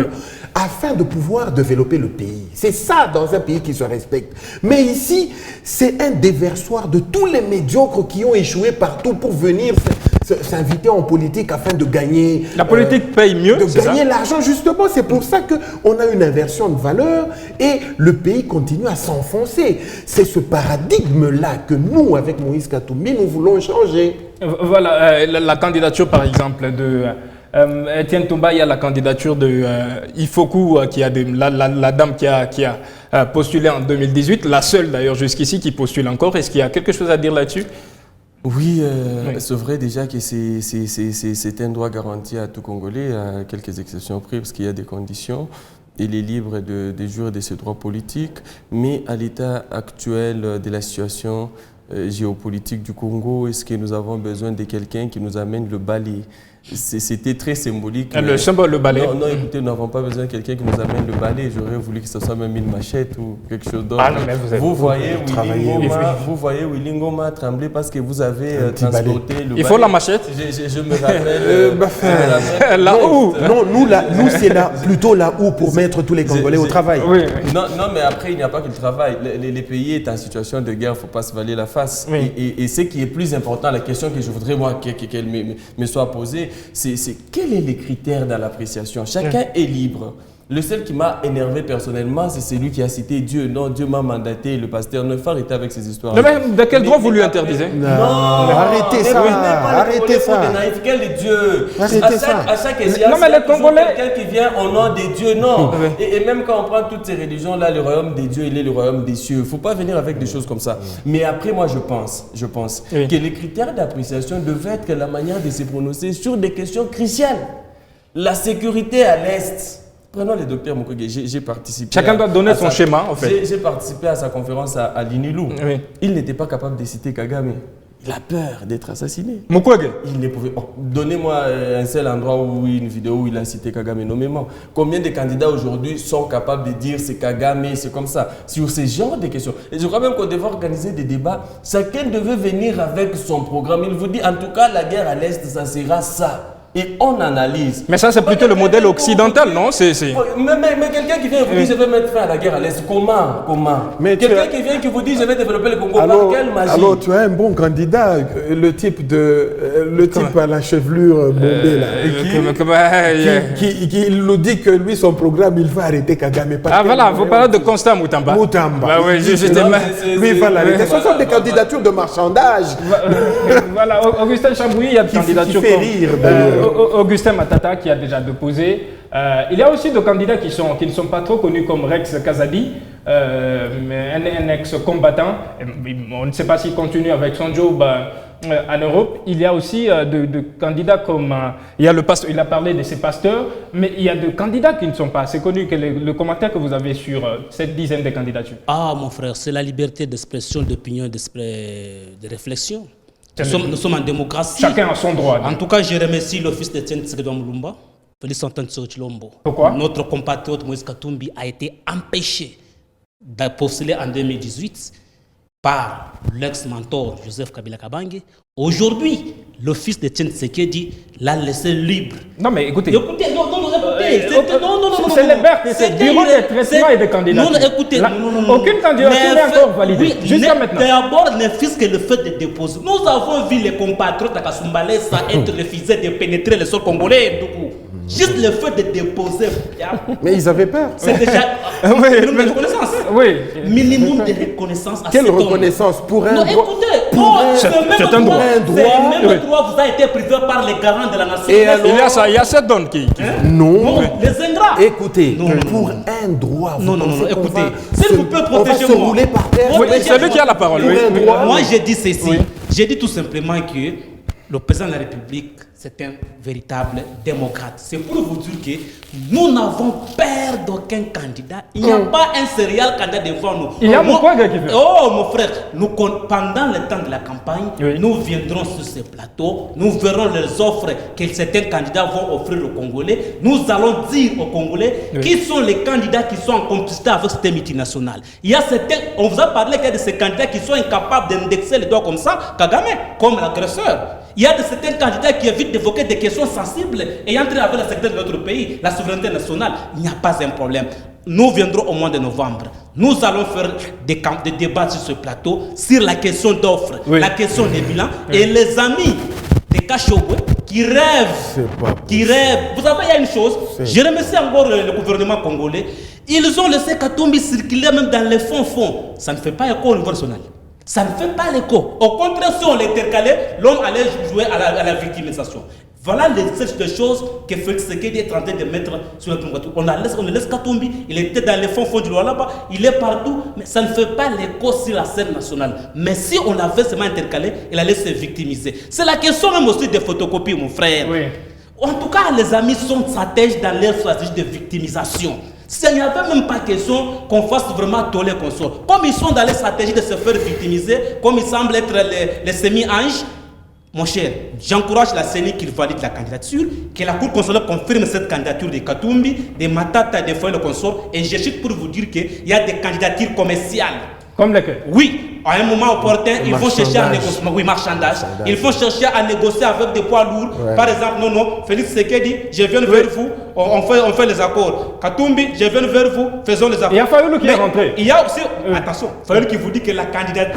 afin de pouvoir développer le pays. C'est ça dans un pays qui se respecte. Mais ici, c'est un déversoir de tous les médiocres qui ont échoué partout pour venir s'inviter en politique afin de gagner... La politique paye mieux, de gagner l'argent, justement. C'est pour ça qu'on a une inversion de valeur et le pays continue à s'enfoncer. C'est ce paradigme-là que nous, avec Moïse Katumbi, nous voulons changer. Voilà, la candidature, par exemple, de... Etienne Toumba, il y a la candidature de Ifoku, qui a la dame qui a postulé en 2018, la seule d'ailleurs jusqu'ici qui postule encore. Est-ce qu'il y a quelque chose à dire là-dessus? Oui, c'est vrai déjà que c'est un droit garanti à tout Congolais, à quelques exceptions près, parce qu'il y a des conditions. Il est libre de jouir de ses droits politiques, mais à l'état actuel de la situation géopolitique du Congo, est-ce que nous avons besoin de quelqu'un qui nous amène le balai c'était très symbolique. Le symbole, le balai. Non, écoutez, nous n'avons pas besoin de quelqu'un qui nous amène le balai. J'aurais voulu que ce soit même une machette ou quelque chose d'autre. Ah non, mais vous voyez Willy Ngoma trembler parce que vous avez transporté le balai. Il faut la machette. Je me rappelle. La houe. Non, nous c'est plutôt la houe pour mettre tous les Congolais au travail. Oui. Non, mais après, il n'y a pas que le travail. Les pays est en situation de guerre, il ne faut pas se valer la face. Oui. Et ce qui est plus important, la question que je voudrais moi qu'elle me soit posée, c'est quels sont les critères dans l'appréciation? Chacun est libre. Le seul qui m'a énervé personnellement, c'est celui qui a cité Dieu. Non, Dieu m'a mandaté, le pasteur. Ne faut arrêter avec ces histoires. Non, mais de quel droit vous lui interdisez? Non, arrêtez ça. Arrêtez ça. Quel est Dieu? Arrêtez ça. À chaque échéance, non, mais les Congolais, quelqu'un qui vient au nom des dieux, non. Et même quand on prend toutes ces religions-là, le royaume des dieux, il est le royaume des cieux. Il ne faut pas venir avec des choses comme ça. Mais après, moi, je pense que les critères d'appréciation devaient être la manière de se prononcer sur des questions cruciales. La sécurité à l'Est. Prenons le docteur Mukwege, j'ai participé. Chacun doit donner son schéma, en fait. J'ai participé à sa conférence à Linilou. Oui. Il n'était pas capable de citer Kagame. Il a peur d'être assassiné. Mukwege. Il ne pouvait. Donnez-moi un seul endroit où une vidéo où il a cité Kagame nommément. Combien de candidats aujourd'hui sont capables de dire c'est Kagame, c'est comme ça, sur ce genre de questions. Et je crois même qu'on devait organiser des débats. Chacun devait venir avec son programme. Il vous dit en tout cas la guerre à l'Est, ça sera ça. Et on analyse. Mais ça, c'est plutôt le modèle occidental, non? Mais quelqu'un qui vient et vous dit je vais mettre fin à la guerre à l'Est, comment? Quelqu'un qui vient et qui vous dit je vais développer le Congo, par quelle magie? Alors tu as un bon candidat, le type à la chevelure bombée là. Qui nous dit que lui, son programme, il va arrêter Kagame. Ah voilà, vous parlez de Constant Moutamba. Bah oui, lui, il va l'arrêter. Ce sont des candidatures de marchandage. Voilà, Augustin Chambouy, il y a des candidatures. Qui fait rire d'ailleurs. Augustin Matata qui a déjà déposé. Il y a aussi des candidats qui ne sont pas trop connus comme Rex Kazadi, un ex-combattant. On ne sait pas s'il continue avec son job en Europe. Il y a aussi de candidats comme... il a parlé de ses pasteurs, mais il y a des candidats qui ne sont pas assez connus. Quel est le commentaire que vous avez sur cette dizaine de candidatures? Ah, mon frère, c'est la liberté d'expression, d'opinion, de réflexion. Nous sommes en démocratie. Chacun a son droit. En tout cas, je remercie l'office de Tiens Tshisekedi Mulumba, Félix Antoine Chilombo. Pourquoi? Notre compatriote Moïse Katumbi a été empêché de postuler en 2018 par l'ex-mentor Joseph Kabila Kabange. Aujourd'hui, l'office de Tiens Tshisekedi l'a laissé libre. Non, mais écoutez. Écoutez, non, c'est liberté, c'est bureau de traitement et de candidature. Non, écoutez, aucune candidature n'est encore validée. Jusqu'à maintenant. D'abord, ne fût-ce que le fait de déposer. Nous avons vu les compatriotes à Kasumbalé être refusés de pénétrer le sol congolais. Juste le fait de déposer. Mais ils avaient peur. C'est déjà minimum de reconnaissance. Oui. Minimum de reconnaissance à Quelle cet homme. Reconnaissance pour un non, droit? Écoutez, ce même droit vous a été privé par les garants de la nation. Et alors, il y a cette donne qui... Non. Les ingrats. Écoutez, pour un droit, non, écoutez, s'il vous plaît, protégez-moi. On va se rouler par terre. C'est lui qui a la parole. Moi, j'ai dit ceci. J'ai dit tout simplement que le président de la République, c'est un véritable démocrate. C'est pour vous dire que nous n'avons peur d'aucun candidat. Il n'y a pas un serial candidat devant nous. Il y a Mukwege qui veut. Oh, mon frère, pendant le temps de la campagne, nous viendrons sur ce plateau, nous verrons les offres que certains candidats vont offrir aux Congolais. Nous allons dire aux Congolais qui sont les candidats qui sont en complicité avec cette multinationale. Il y a certains, on vous a parlé qu'il y a de ces candidats qui sont incapables d'indexer les doigts comme ça, Kagame, comme l'agresseur. Il y a de certains candidats qui évitent d'évoquer des questions sensibles ayant trait avec la sécurité de notre pays, la souveraineté nationale. Il n'y a pas un problème. Nous viendrons au mois de novembre. Nous allons faire des débats sur ce plateau sur la question d'offres, la question des bilans. Et les amis de Kachobwe qui rêvent, vous savez, il y a une chose, je remercie encore le gouvernement congolais. Ils ont laissé Katumbi circuler même dans les fonds. Ça ne fait pas écho au niveau national. Ça ne fait pas l'écho. Au contraire, si on l'intercalait, l'homme allait jouer à la victimisation. Voilà les choses que Félix Tshisekedi est en train de mettre sur le plateau. On le laisse Katumbi, il était dans les fonds du Lualaba, il est partout, mais ça ne fait pas l'écho sur la scène nationale. Mais si on l'avait seulement intercalé, il allait se victimiser. C'est la question même aussi des photocopies, mon frère. Oui. En tout cas, les amis sont stratèges dans leur stratégie de victimisation. Il n'y avait même pas question qu'on fasse vraiment toller qu'on sort. Comme ils sont dans les stratégies de se faire victimiser, comme ils semblent être les semi-anges, Mon cher, j'encourage la CENI qu'il valide la candidature, que la Cour constitutionnelle confirme cette candidature de Katumbi, de Matata, de Foy le consort. Et je suis pour vous dire qu'il y a des candidatures commerciales. Comme lesquelles? Oui, à un moment opportun, ils vont chercher à négocier. Oui, marchandage. Ils vont chercher à négocier avec des poids lourds. Ouais. Par exemple, non, Félix Sekedi, je viens vers vous, on fait les accords. Katumbi, je viens vers vous, faisons les accords. Il y a Fayoulou qui est rentré. Il y a aussi, attention, Fayoulou qui vous dit que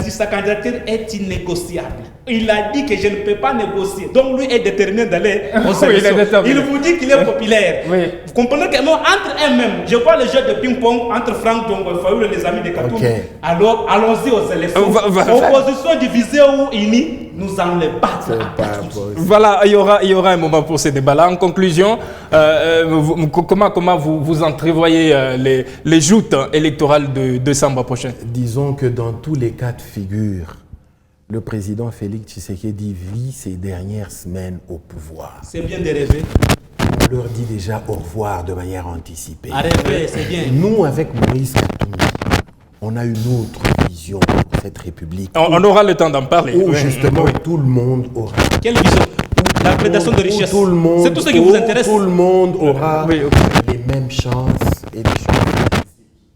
sa candidature est innégociable. Il a dit que je ne peux pas négocier. Donc lui est déterminé d'aller aux élections. Il vous dit qu'il est populaire. Oui. Vous comprenez que moi, entre eux-mêmes, je vois le jeu de ping-pong entre Franck Dongo et Fayoulou, les amis de Katumbi. Okay. Alors, allons-y aux élections. Opposition divisée ou unie, nous allons les battre. Voilà, il y aura un moment pour ces débats-là. En conclusion, comment vous entrevoyez les joutes électorales de décembre prochain? Disons que dans tous les cas de figure, le président Félix Tshisekedi vit ses dernières semaines au pouvoir. C'est bien de rêver. On leur dit déjà au revoir de manière anticipée. À rêver, c'est bien. Nous, avec Moïse Katumbi, on a une autre vision pour cette République. On aura le temps d'en parler. Où justement tout le monde aura. Quelle vision? La prédation de richesse. C'est tout ce qui vous intéresse. Tout le monde aura les mêmes chances et des chances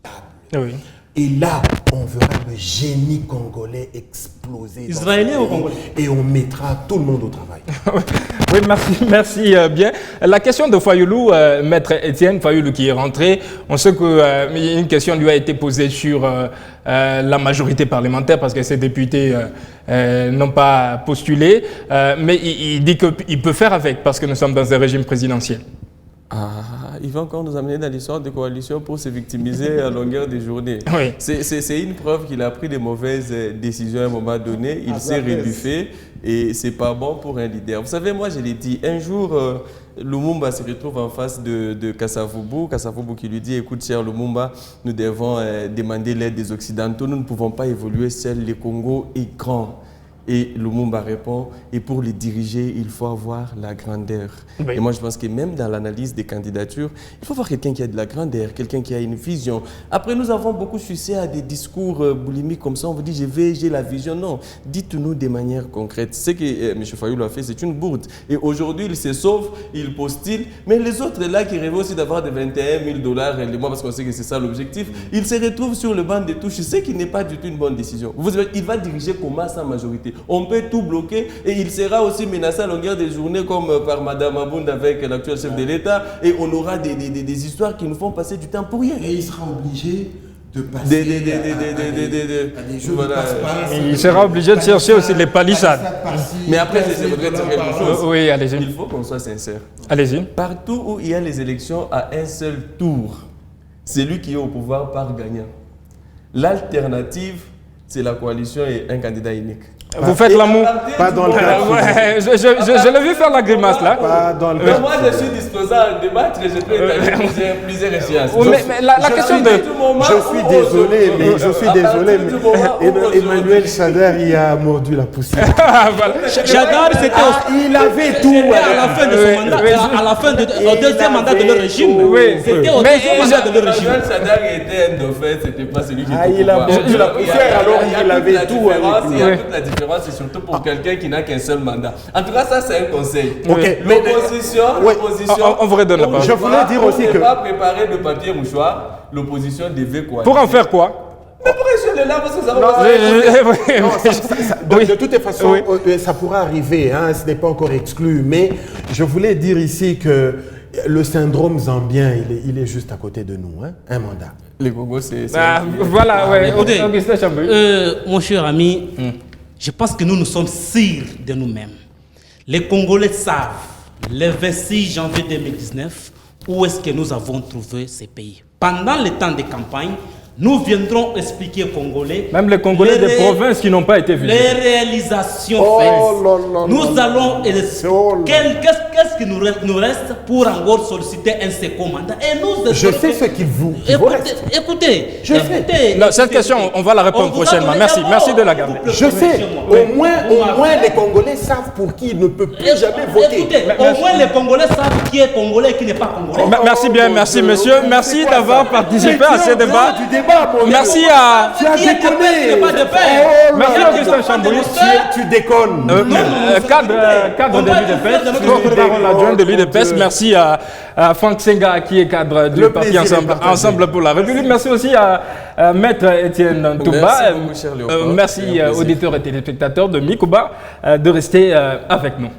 équitables. Oui. Et là, on verra le génie congolais exploser. Israélien ou congolais? Et on mettra tout le monde au travail. Oui, merci bien. La question de Fayoulou, maître Étienne Fayoulou qui est rentré, on sait qu'une question lui a été posée sur la majorité parlementaire parce que ces députés n'ont pas postulé, mais il dit qu'il peut faire avec parce que nous sommes dans un régime présidentiel. Il va encore nous amener dans l'histoire de coalition pour se victimiser à longueur de journée. Oui. C'est une preuve qu'il a pris des mauvaises décisions à un moment donné. Il s'est rebuffé et c'est pas bon pour un leader. Vous savez, moi je l'ai dit, un jour Lumumba se retrouve en face de Kasavubu. Kasavubu qui lui dit, écoute cher Lumumba, nous devons demander l'aide des Occidentaux. Nous ne pouvons pas évoluer seuls. Le Congo est grand. Et Lumumba répond, et pour les diriger, il faut avoir la grandeur. Oui. Et moi, je pense que même dans l'analyse des candidatures, il faut avoir quelqu'un qui a de la grandeur, quelqu'un qui a une vision. Après, nous avons beaucoup sucé à des discours boulimiques comme ça. On vous dit, j'ai la vision. Non, dites-nous de manière concrète. Ce que M. Fayoulou a fait, c'est une bourde. Et aujourd'hui, il se sauve, il postule. Mais les autres, là, qui rêvent aussi d'avoir des 21 000 $ le mois, parce qu'on sait que c'est ça l'objectif, ils se retrouvent sur le banc de touche. C'est qu'il n'est pas du tout une bonne décision. Il va diriger comment sa majorité? On peut tout bloquer et il sera aussi menacé à longueur de journée comme par Mme Abound avec l'actuel chef de l'État et on aura des histoires qui nous font passer du temps pour rien. Et il sera obligé de passer à des jeux de passe-passe. Il sera obligé de chercher aussi les palissades. Mais après, je voudrais dire quelque chose. Oui, allez-y. Il faut qu'on soit sincère. Allez-y. Partout où il y a les élections à un seul tour, celui qui est au pouvoir part gagnant. L'alternative, c'est la coalition et un candidat unique. Vous faites l'amour? Pas dans le cas. Je l'ai vu faire la grimace là. Pas dans le cas. Moi, je suis disposé à débattre et je peux établir plusieurs échéances. Mais la question de... Je suis désolé, mais Emmanuel Chadar, il a mordu la poussière. Chadar, c'était... Il avait tout. À la fin de son mandat, à la fin au deuxième mandat de leur régime. C'était au deuxième mandat de leur régime. Emmanuel Chadar était un dauphin, c'était pas celui qui était. Il a mordu la poussière alors qu'il avait tout. Il y a toute la différence. C'est surtout pour quelqu'un qui n'a qu'un seul mandat. En tout cas, ça, c'est un conseil. Okay. L'opposition, on vous redonne la parole. Je voulais dire aussi que... On ne pas préparer de papier mouchoir. L'opposition devait quoi? Pour en faire quoi? Prêcher le là parce que ça va... De toutes les façons, ça pourra arriver. Hein, ce n'est pas encore exclu. Mais je voulais dire ici que le syndrome zambien, il est juste à côté de nous. Hein, un mandat. Les Congo, c'est... Voilà, ouais. Écoutez, mon cher ami... Je pense que nous sommes sûrs de nous-mêmes. Les Congolais savent, le 26 janvier 2019, où est-ce que nous avons trouvé ces pays. Pendant le temps de campagne, nous viendrons expliquer aux Congolais... Même les Congolais des provinces qui n'ont pas été visés. Les réalisations faites. Nous allons... Qu'est-ce qui nous reste pour encore solliciter un second mandat? Et nous... Je sais ce qu'il vous reste. Écoutez. Cette question, on va la répondre prochainement. Merci de la garder. Je sais. Au moins, les Congolais savent pour qui il ne peut plus jamais voter. Écoutez, au moins les Congolais savent qui est Congolais et qui n'est pas Congolais. Merci bien, merci monsieur. Merci d'avoir participé à ce débat. pas, mon Merci Dieu. à... Tu as déconné. Merci Augustin Chamboulis. Tu déconnes. Cadre de l'UDPS, porte-parole adjoint de l'UDPS. Merci à Franck Senga qui est cadre du parti Ensemble pour la République. Merci aussi à Maître Étienne Touba. Merci, mon cher Léopold. Merci auditeurs et téléspectateurs de Mikuba de rester avec nous.